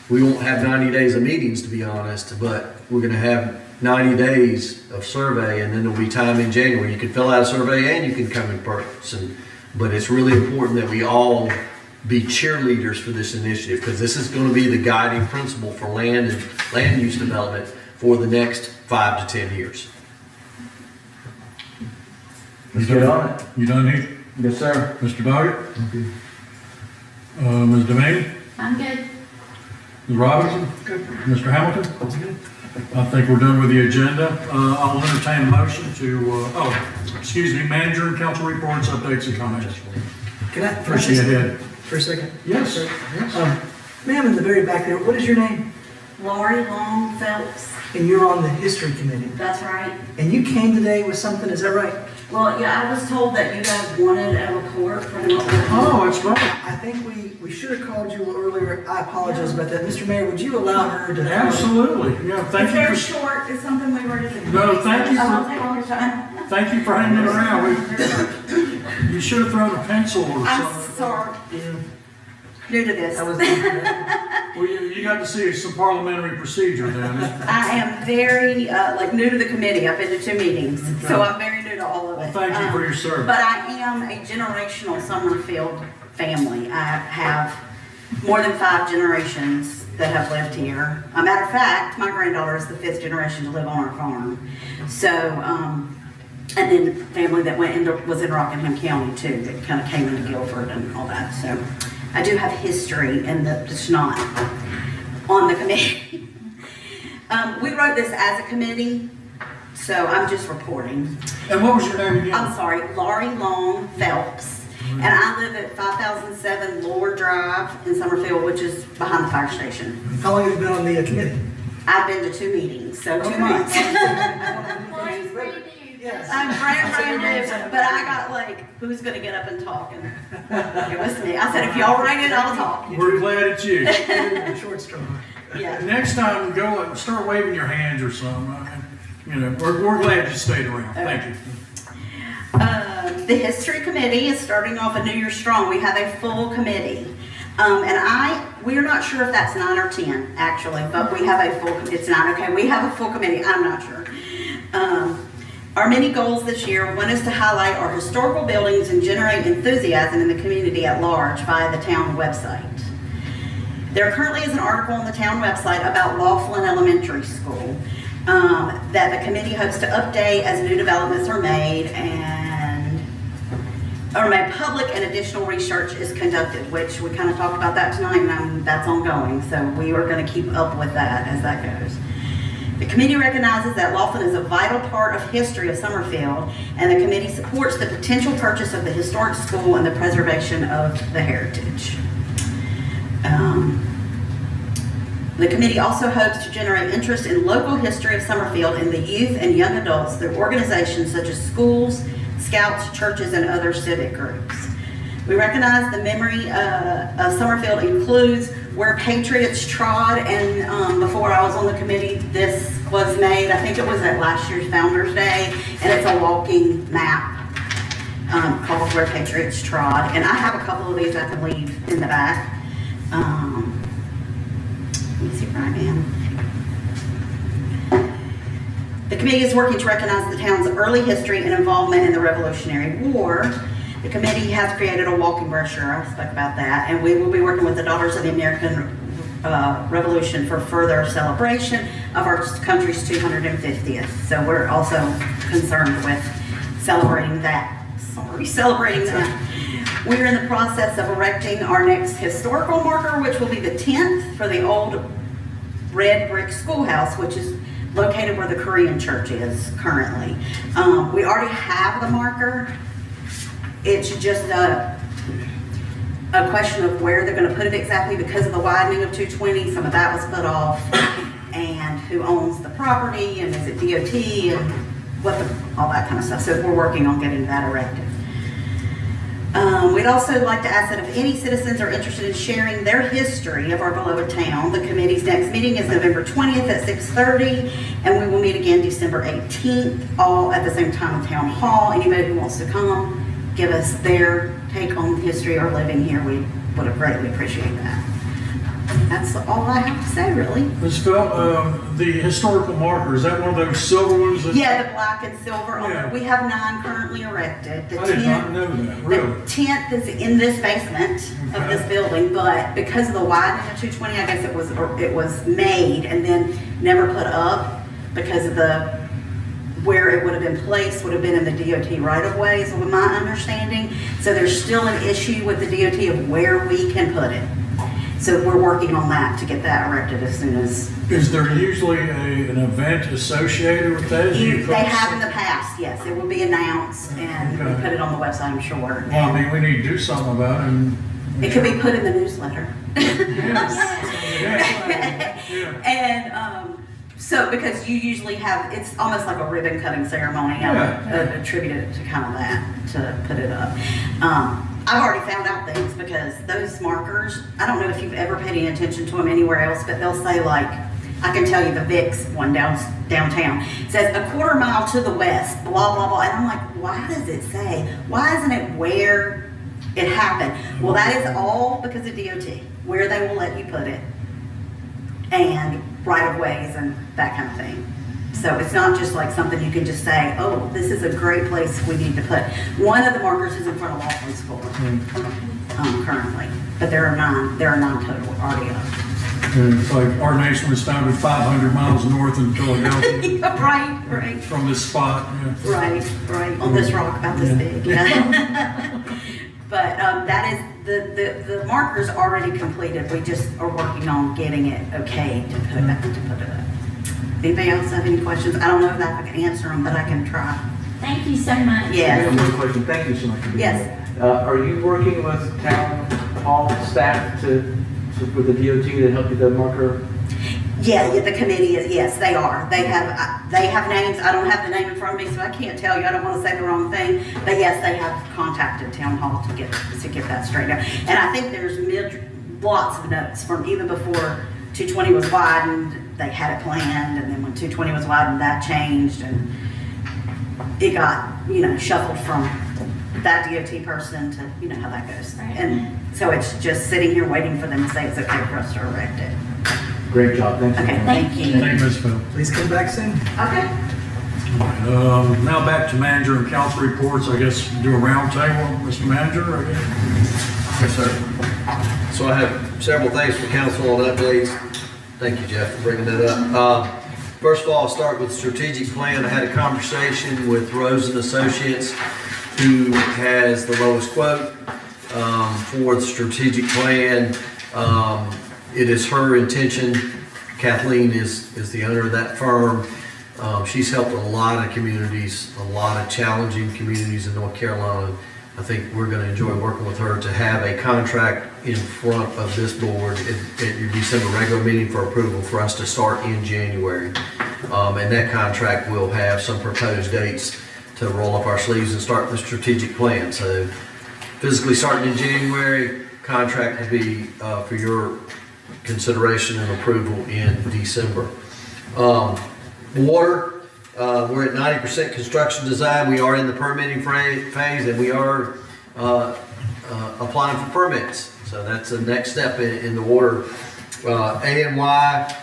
We won't have 90 days of meetings, to be honest, but we're going to have 90 days of survey, and then there'll be time in January. You can fill out a survey and you can come in person. But it's really important that we all be cheerleaders for this initiative because this is going to be the guiding principle for land and land use development for the next 5 to 10 years. Let's get on it. You done, Heath? Yes, sir. Mr. Boggett? Ms. Devaney? I'm good. Ms. Robinson? Mr. Hamilton? I think we're done with the agenda. I'll entertain a motion to, manager and council reports, updates, and comments. Can I, Proceed ahead. for a second? Yes. Ma'am, in the very back there, what is your name? Lori Long Phelps. And you're on the history committee. That's right. And you came today with something, is that right? Well, yeah, I was told that you guys wanted a report from what we're. Oh, that's right. I think we should have called you earlier. I apologize about that. Mr. Mayor, would you allow her to? Absolutely, yeah, thank It's you very for, short, it's something we were just. No, thank you for- I'll take all your time. thank you for hanging around. You should have thrown a pencil or I'm something. sorry, Yeah. new to this. That was. Well, you got to see some parliamentary procedure then. I am very, like, new to the committee. I've been to 2 meetings, so I'm very new to all of it. Well, thank you for your service. But I am a generational Summerfield family. I have more than 5 generations that have lived here. A matter of fact, my granddaughter is the 5th generation to live on our farm. So, and then family that was in Rockingham County too, that kind of came into Guilford and all that. So I do have history, and it's not on the committee. We wrote this as a committee, so I'm just reporting. And what was your name again? I'm sorry, Laurie Long Phelps, and I live at 5007 Lower Drive in Summerfield, which is behind the fire station. How long have you been on the committee? I've been to 2 meetings, so 2 Okay. months. Yes. I'm brand new, but I got like, who's gonna get up and talk? And it was me. I said, if y'all write it, I'll talk. We're glad it's you. Short straw. Yeah. Next time, go and start waving your hands or something. You know, we're glad you stayed around. Thank you. The History Committee is starting off a New Year strong. We have a full committee. We're not sure if that's 9 or 10, actually, but we have a full, it's 9, okay, we have a full committee, I'm not sure. Our many goals this year, one is to highlight our historical buildings and generate enthusiasm in the community at large via the town website. There currently is an article on the town website about Laughlin Elementary School that the committee hopes to update as new developments are made public and additional research is conducted, which we kind of talked about that tonight, and that's ongoing. So we are going to keep up with that as that goes. The committee recognizes that Laughlin is a vital part of history of Summerfield, and the committee supports the potential purchase of the historic school and the preservation of the heritage. The committee also hopes to generate interest in local history of Summerfield in the youth and young adults through organizations such as schools, scouts, churches, and other civic groups. We recognize the memory of Summerfield includes where patriots trod, and before I was on the committee, this was made, I think it was at last year's Founders Day, and it's a walking map called Where Patriots Trod, and I have a couple of these I can leave in the back. Let me see where I am. The committee is working to recognize the town's early history and involvement in the Revolutionary War. The committee has created a walking brochure, I spoke about that, and we will be working with the Daughters of the American Revolution for further celebration of our country's 250th. So we're also concerned with celebrating that. We're in the process of erecting our next historical marker, which will be the 10th for the old red brick schoolhouse, which is located where the Korean church is currently. We already have the marker. It's just a question of where they're going to put it exactly because of the widening of 220. Some of that was put off, and who owns the property, and is it DOT, and all that kind of stuff. So we're working on getting that erected. We'd also like to ask that if any citizens are interested in sharing their history of our beloved town, the committee's next meeting is November 20th at 6:30, and we will meet again December 18th, all at the same time in Town Hall. Anybody who wants to come, give us their take on history or living here, we would have greatly appreciate that. That's all I have to say, really. Ms. Phil, the historical marker, is that one of those silver ones? Yeah, the black and silver. Yeah. We have 9 currently erected. I did not know that, really. The 10th is in this basement of this building, but because of the widening of 220, I guess it was made and then never put up because of where it would have been placed would have been in the DOT right-of-way, is my understanding. So there's still an issue with the DOT of where we can put it. So we're working on that to get that erected as soon as. Is there usually an event associated with that? They have in the past, yes. It will be announced and we put it on the website, I'm sure. Well, I mean, we need to do something about it. It could be put in the newsletter. Yes. And So, because you usually have, it's almost like a ribbon cutting ceremony, I would attribute it to kind of that, to put it up. I've already found out things because those markers, I don't know if you've ever paid any attention to them anywhere else, but they'll say like, I can tell you the VIX one downtown, it says a quarter mile to the west, blah, blah, blah. And I'm like, why does it say? Why isn't it where it happened? Well, that is all because of DOT, where they will let you put it, and right-of-ways and that kind of thing. So it's not just like something you can just say, oh, this is a great place we need to put. One of the markers is in front of Laughlin School currently, but there are nine total already up. It's like our nation was founded 500 miles north in Philadelphia. Right. From this spot, yeah. Right, on this rock about this big, yeah. But that is, the marker's already completed, we just are working on getting it okay to put it up. Anybody else have any questions? I don't know if I can answer them, but I can try. Thank you so much. I have one question. Thank you so much for being Yes. here. Are you working with town hall staff with the DOT to help you the marker? Yeah, the committee is, yes, they are. They have names. I don't have the name in front of me, so I can't tell you. I don't want to say the wrong thing. But yes, they have contacted town hall to get that straightened out. And I think there's lots of notes from even before 220 was widened, they had it planned, and then when 220 was widened, that changed, and it got, shuffled from that DOT person to, how that goes. Right. And so it's just sitting here waiting for them to say it's okay for us to erect it. Great job. Thanks. Okay, thank you. Thank you, Ms. Phil. Please come back soon. Okay. Now back to manager and council reports. I guess do a round table, Mr. Manager, I guess. Yes, sir. So I have several things for council on updates. Thank you, Jeff, for bringing that up. First of all, I'll start with strategic plan. I had a conversation with Rose and Associates, who has the lowest quote for the strategic plan. It is her intention. Kathleen is the owner of that firm. She's helped a lot of communities, a lot of challenging communities in North Carolina. I think we're going to enjoy working with her to have a contract in front of this board at your December regular meeting for approval for us to start in January. And that contract will have some proposed dates to roll up our sleeves and start the strategic plan. So physically starting in January, contract will be for your consideration and approval in December. Water. We're at 90% construction design. We are in the permitting phase, and we are applying for permits. So that's the next step in the water. A&Y,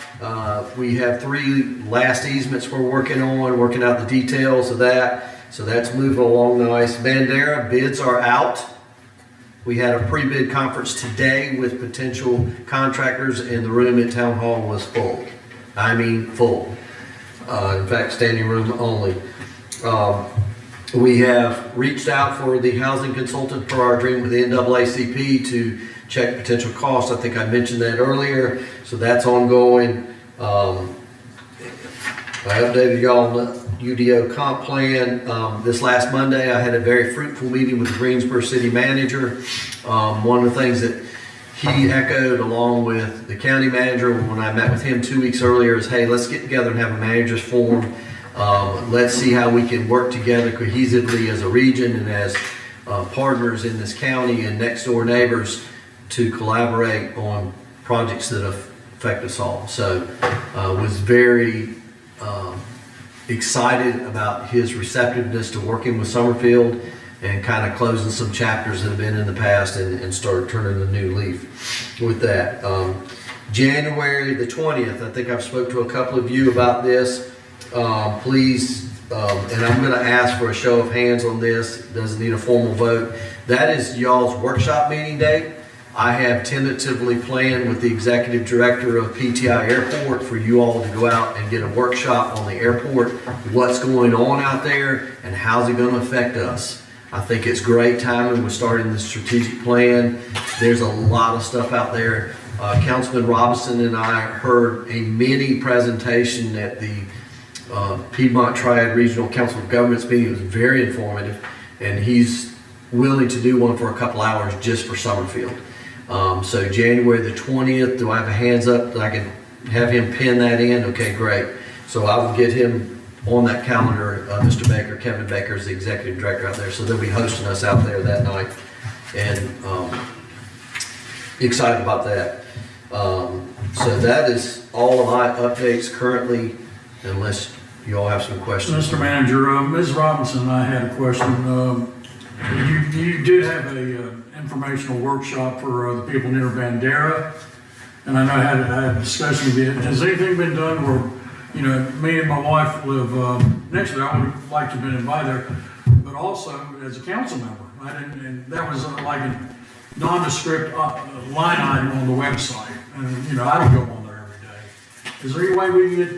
we have 3 last easements we're working out the details of that. So that's moving along nice. Bandera, bids are out. We had a pre-bid conference today with potential contractors, and the room at Town Hall was full. I mean full. In fact, standing room only. We have reached out for the housing consultant per our agreement with the NAACP to check potential costs. I think I mentioned that earlier, so that's ongoing. I updated y'all on the UDO comp plan. This last Monday, I had a very fruitful meeting with the Greensboro city manager. One of the things that he echoed along with the county manager when I met with him 2 weeks earlier is, hey, let's get together and have a manager's forum. Let's see how we can work together cohesively as a region and as partners in this county and next door neighbors to collaborate on projects that affect us all. So was very excited about his receptiveness to working with Summerfield and kind of closing some chapters that have been in the past and start turning a new leaf with that. January the 20th, I think I've spoke to a couple of you about this. Please, and I'm going to ask for a show of hands on this. It doesn't need a formal vote. That is y'all's workshop meeting date. I have tentatively planned with the executive director of PTI Airport for you all to go out and get a workshop on the airport, what's going on out there and how's it going to affect us. I think it's great timing with starting the strategic plan. There's a lot of stuff out there. Councilman Robinson and I heard a mini presentation at the Piedmont Triad Regional Council of Governments meeting. It was very informative, and he's willing to do one for a couple hours just for Summerfield. So January the 20th, do I have a hands up that I can have him pin that in? Okay, great. So I will get him on that calendar, Mr. Baker, Kevin Baker is the executive director out there, so they'll be hosting us out there that night. And excited about that. So that is all of my updates currently, unless you all have some questions. Mr. Manager, Ms. Robinson and I had a question. You did have a informational workshop for the people near Bandera, and I know I had a discussion with you. Has anything been done where, you know, me and my wife live, naturally I would have liked to have been invited there, but also as a council member. And that was like a nondescript line item on the website. And, you know, I don't go on there every day. Is there any way we can get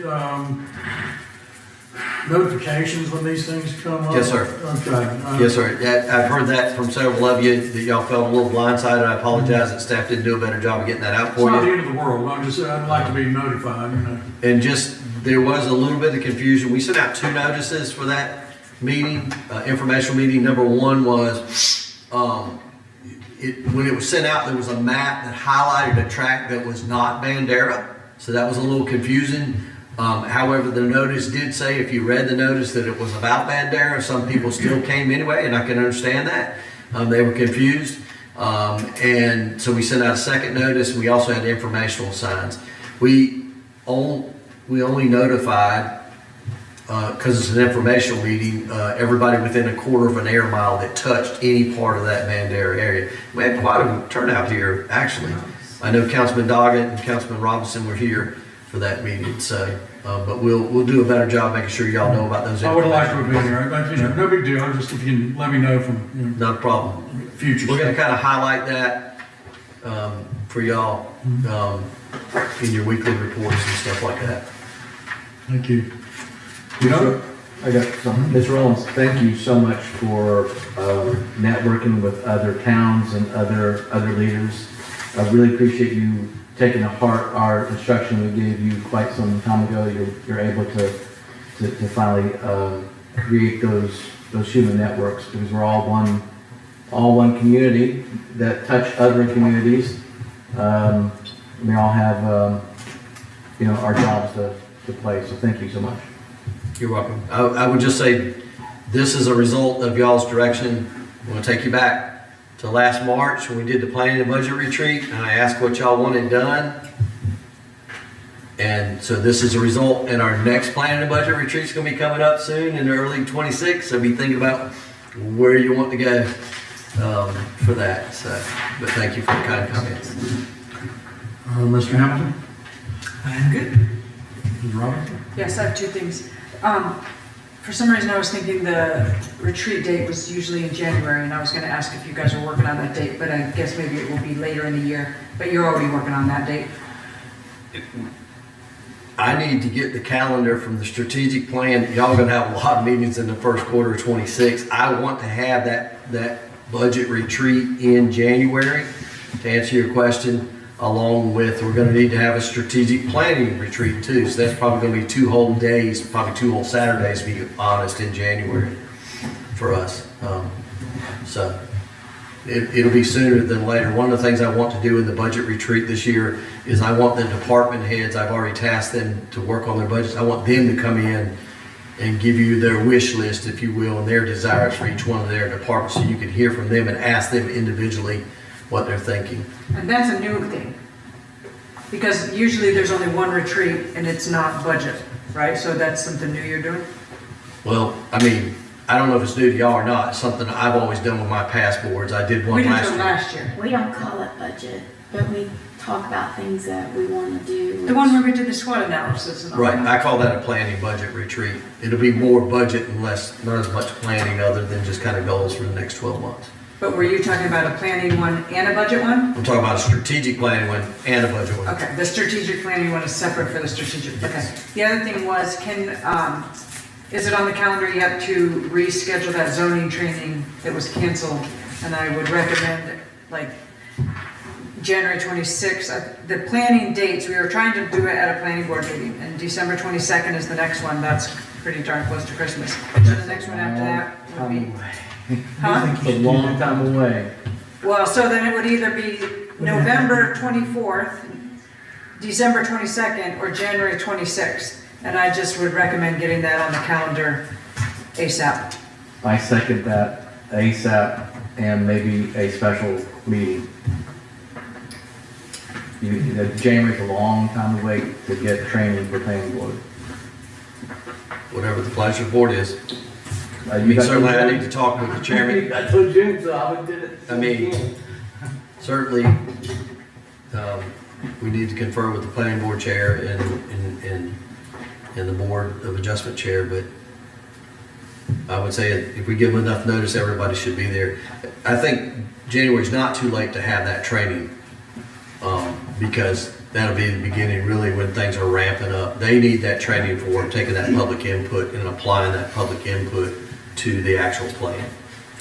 notifications when these things come up? Yes, sir. Okay. Yes, sir. I've heard that from several of you, that y'all felt a little blindsided. I apologize that staff didn't do a better job of getting that out It's for not the you. end of the world. I'd like to be notified, you know. And just, there was a little bit of confusion. We sent out 2 notices for that meeting, informational meeting. Number 1 was, when it was sent out, there was a map that highlighted a track that was not Bandera. So that was a little confusing. However, the notice did say, if you read the notice, that it was about Bandera. Some people still came anyway, and I can understand that. They were confused. And so we sent out a second notice. We also had informational signs. We only notified, because it's an informational meeting, everybody within a quarter of an air mile that touched any part of that Bandera area. We had quite a turnout here, actually. I know Councilman Doggett and Councilman Robinson were here for that meeting, so, but we'll do a better job making sure y'all know about those. I would like to have been here, but, you know, no big deal. Just if you can let me know from, you know, Not a problem. future. We're gonna kind of highlight that for y'all in your weekly reports and stuff like that. Thank you. You know, I got something. Ms. Rollins, thank you so much for networking with other towns and other leaders. I really appreciate you taking to heart our instruction we gave you quite some time ago. You're able to finally create those human networks, because we're all one community that touch other communities. We all have our jobs to play. So thank you so much. You're welcome. I would just say, this is a result of y'all's direction. I'm going to take you back to last March when we did the planning and budget retreat, and I asked what y'all wanted done. And so this is a result, and our next planning and budget retreat is going to be coming up soon in early 26. So be thinking about where you want to go for that. So, but thank you for the kind comments. Mr. Hamilton? I'm good. Ms. Robinson? Yes, I have 2 things. For some reason, I was thinking the retreat date was usually in January, and I was going to ask if you guys are working on that date, but I guess maybe it will be later in the year. But you're already working on that date. I need to get the calendar from the strategic plan. Y'all gonna have a lot of meetings in the first quarter of 26. I want to have that budget retreat in January, to answer your question, along with, we're gonna need to have a strategic planning retreat too. So that's probably gonna be 2 whole days, probably 2 whole Saturdays, to be honest, in January for us. So it'll be sooner than later. One of the things I want to do in the budget retreat this year is I want the department heads, I've already tasked them to work on their budgets. I want them to come in and give you their wish list, if you will, and their desires for each one of their departments, so you can hear from them and ask them individually what they're thinking. And that's a new thing. Because usually there's only one retreat and it's not budget, right? So that's something new you're doing? Well, I mean, I don't know if it's new to y'all or not. It's something I've always done with my past boards. I did one We did last it year. last year. We don't call it budget, but we talk about things that we want to do. The one where we did the SWOT analysis and all Right, that. I call that a planning budget retreat. It'll be more budget and not as much planning, other than just kind of goals for the next 12 months. But were you talking about a planning one and a budget one? I'm talking about a strategic planning one and a budget one. Okay, the strategic planning one is separate for the strategic, okay. The other thing was, is it on the calendar yet to reschedule that zoning training that was canceled? And I would recommend, like, January 26th. The planning dates, we were trying to do it at a planning board meeting, and December 22nd is the next one. That's pretty darn close to Christmas. So the next one after that would be, huh? It's a long time away. Well, so then it would either be November 24th, December 22nd, or January 26th. And I just would recommend getting that on the calendar ASAP. I second that ASAP and maybe a special meeting. January's a long time to wait to get training for planning board. Whatever the pleasure of the board is. I You mean, got certainly I June? need to talk with the chairman. I told June, so I would did it. I mean, certainly, we need to confer with the planning board chair and the board of adjustment chair, but I would say if we give them enough notice, everybody should be there. I think January's not too late to have that training, because that'll be the beginning really when things are ramping up. They need that training for taking that public input and applying that public input to the actual plan.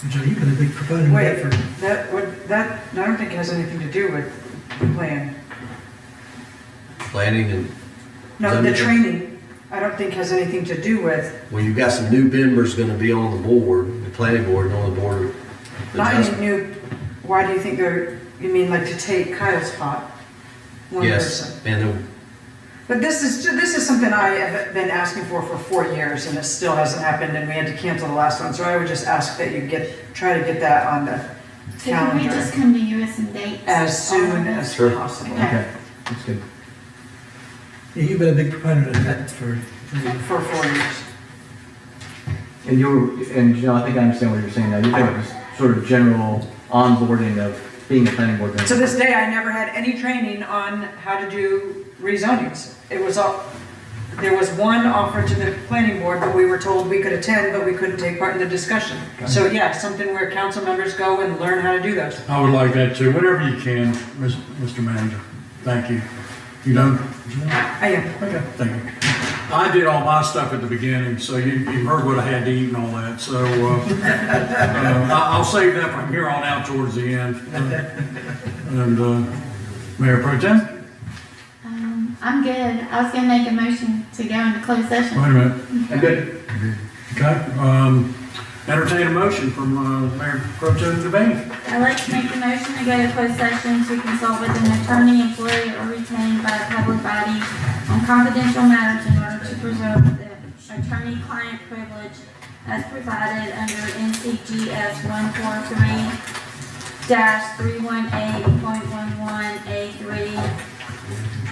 Joe, you've been a big proponent of Wait, that for. that, I don't think it has anything to do with the plan. Planning and, No, the training, I don't think has anything to do with, well, you've got some new members gonna be on the board, the planning board and on the board of not any adjustment. new, why do you think you mean like to take Kyle's spot? One Yes, person. and But this is something I have been asking for 4 years, and it still hasn't happened, and we had to cancel the last one, so I would just ask that you try to get that on the So can we calendar just come to you with some dates? as soon on as this? Sure. possible. Okay, that's good. Yeah, you've been a big proponent of that for. For 4 years. And you know, I think I understand what you're saying now. You're talking about just sort of general onboarding of being a planning board member. To this day, I never had any training on how to do rezonings. It was all, there was one offered to the planning board, but we were told we could attend, but we couldn't take part in the discussion. So yeah, something where council members go and learn how to do those. I would like that too, whenever you can, Mr. Manager. Thank you. You done? I am. Okay, thank you. I did all my stuff at the beginning, so you heard what I had to eat and all that, so, I'll save that from here on out towards the end. Mayor Pro Tem? I'm good. I was gonna make a motion to go into closed session. Wait a minute. I'm good. Okay, entertain a motion from, Mayor Pro Tem Devaney. I'd like to make a motion to go to closed session to consult with an attorney, employee, or retained by a public body on confidential matters in order to preserve the attorney-client privilege as provided under NCGS 143-318.11A3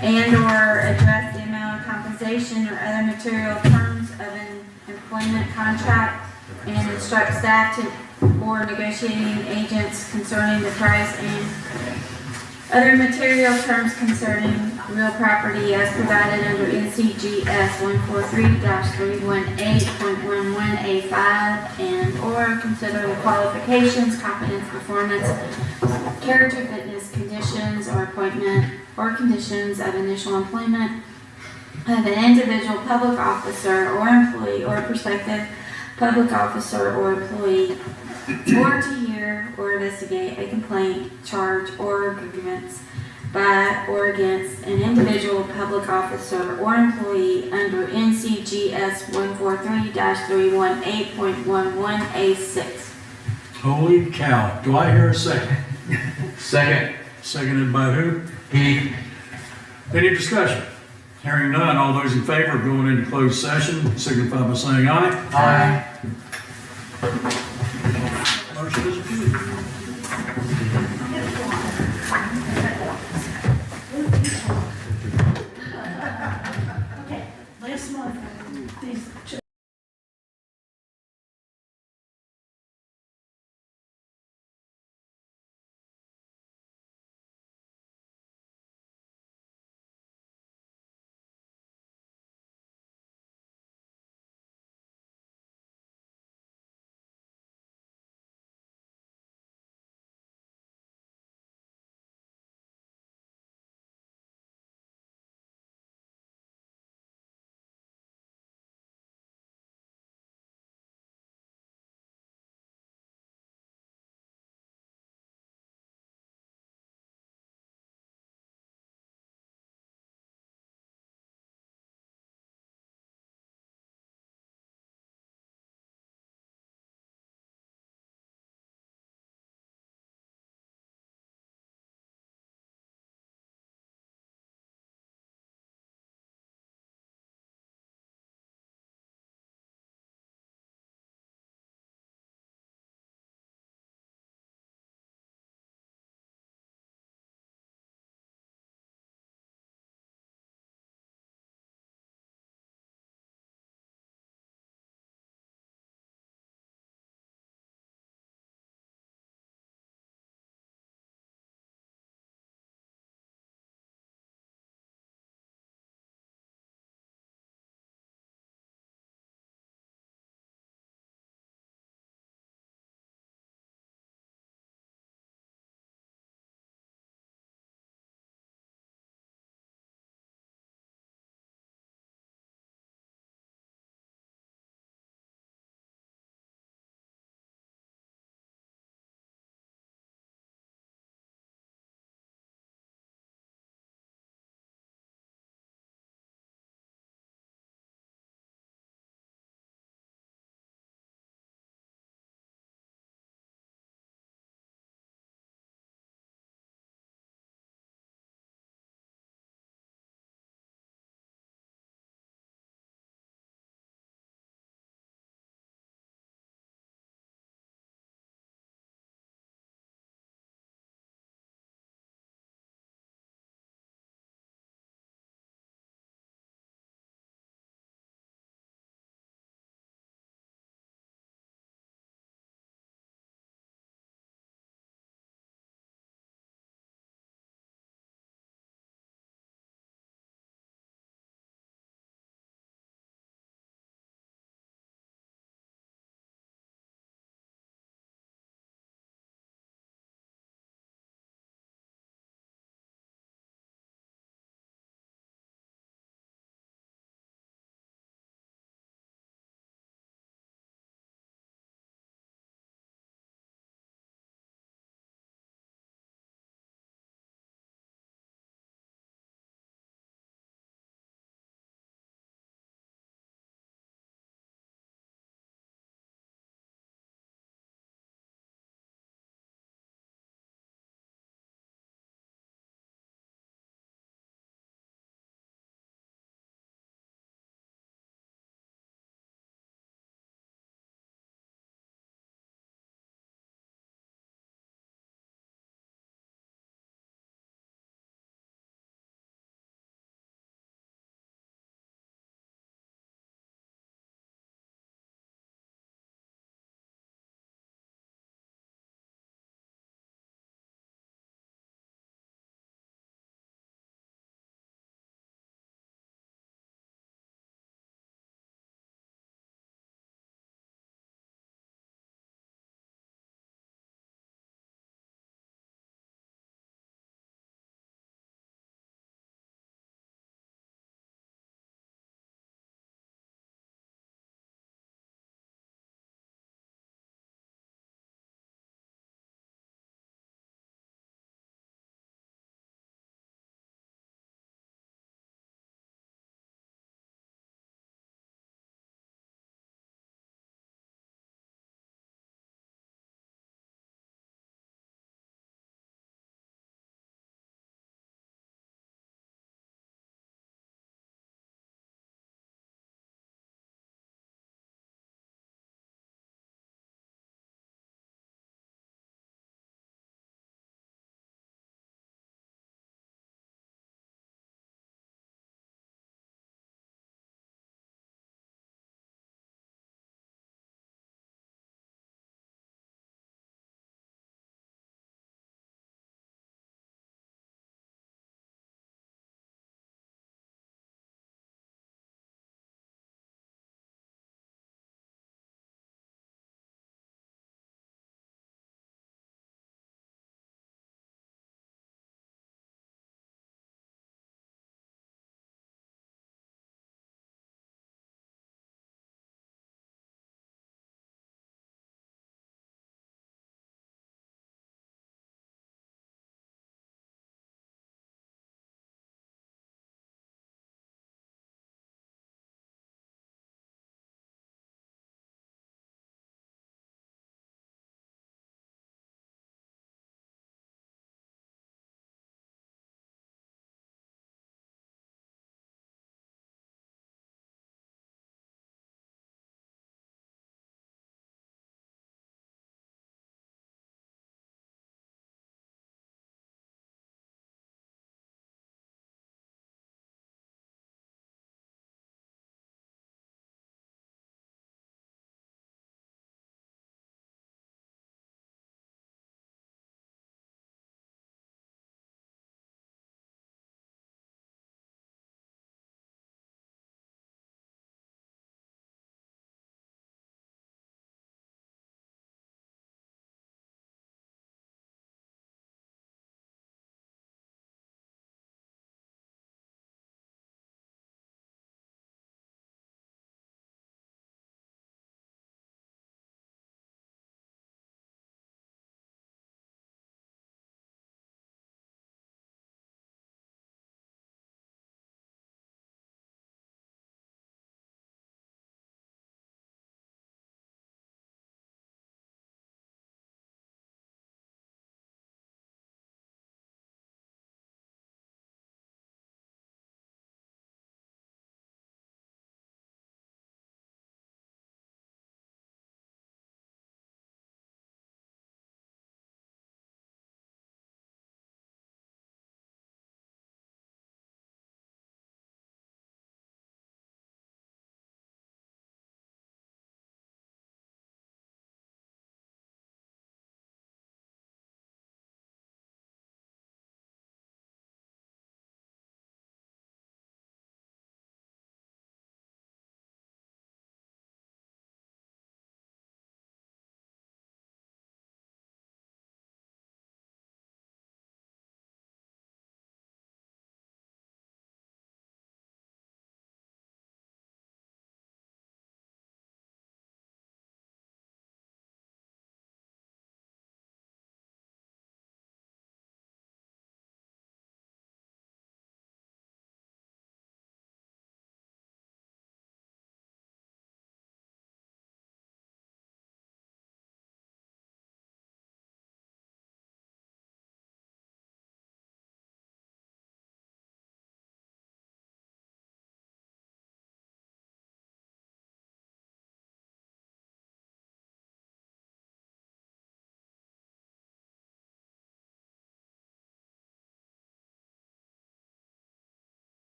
and/or address the amount of compensation or other material terms of an employment contract and instruct staff to or negotiating agents concerning the price and other material terms concerning real property as provided under NCGS 143-318.11A5 and/or consider the qualifications, competence, performance, character, fitness, conditions, or appointment or conditions of initial employment of an individual public officer or employee or prospective public officer or employee, or to hear or investigate a complaint, charge, or grievance by or against an individual public officer or employee under NCGS 143-318.11A6. Holy cow. Do I hear a second? Second. Seconded by who? Heath. Any discussion? Hearing none, all those in favor of going into closed session signify by saying aye. Aye. Motion is approved. Last month, these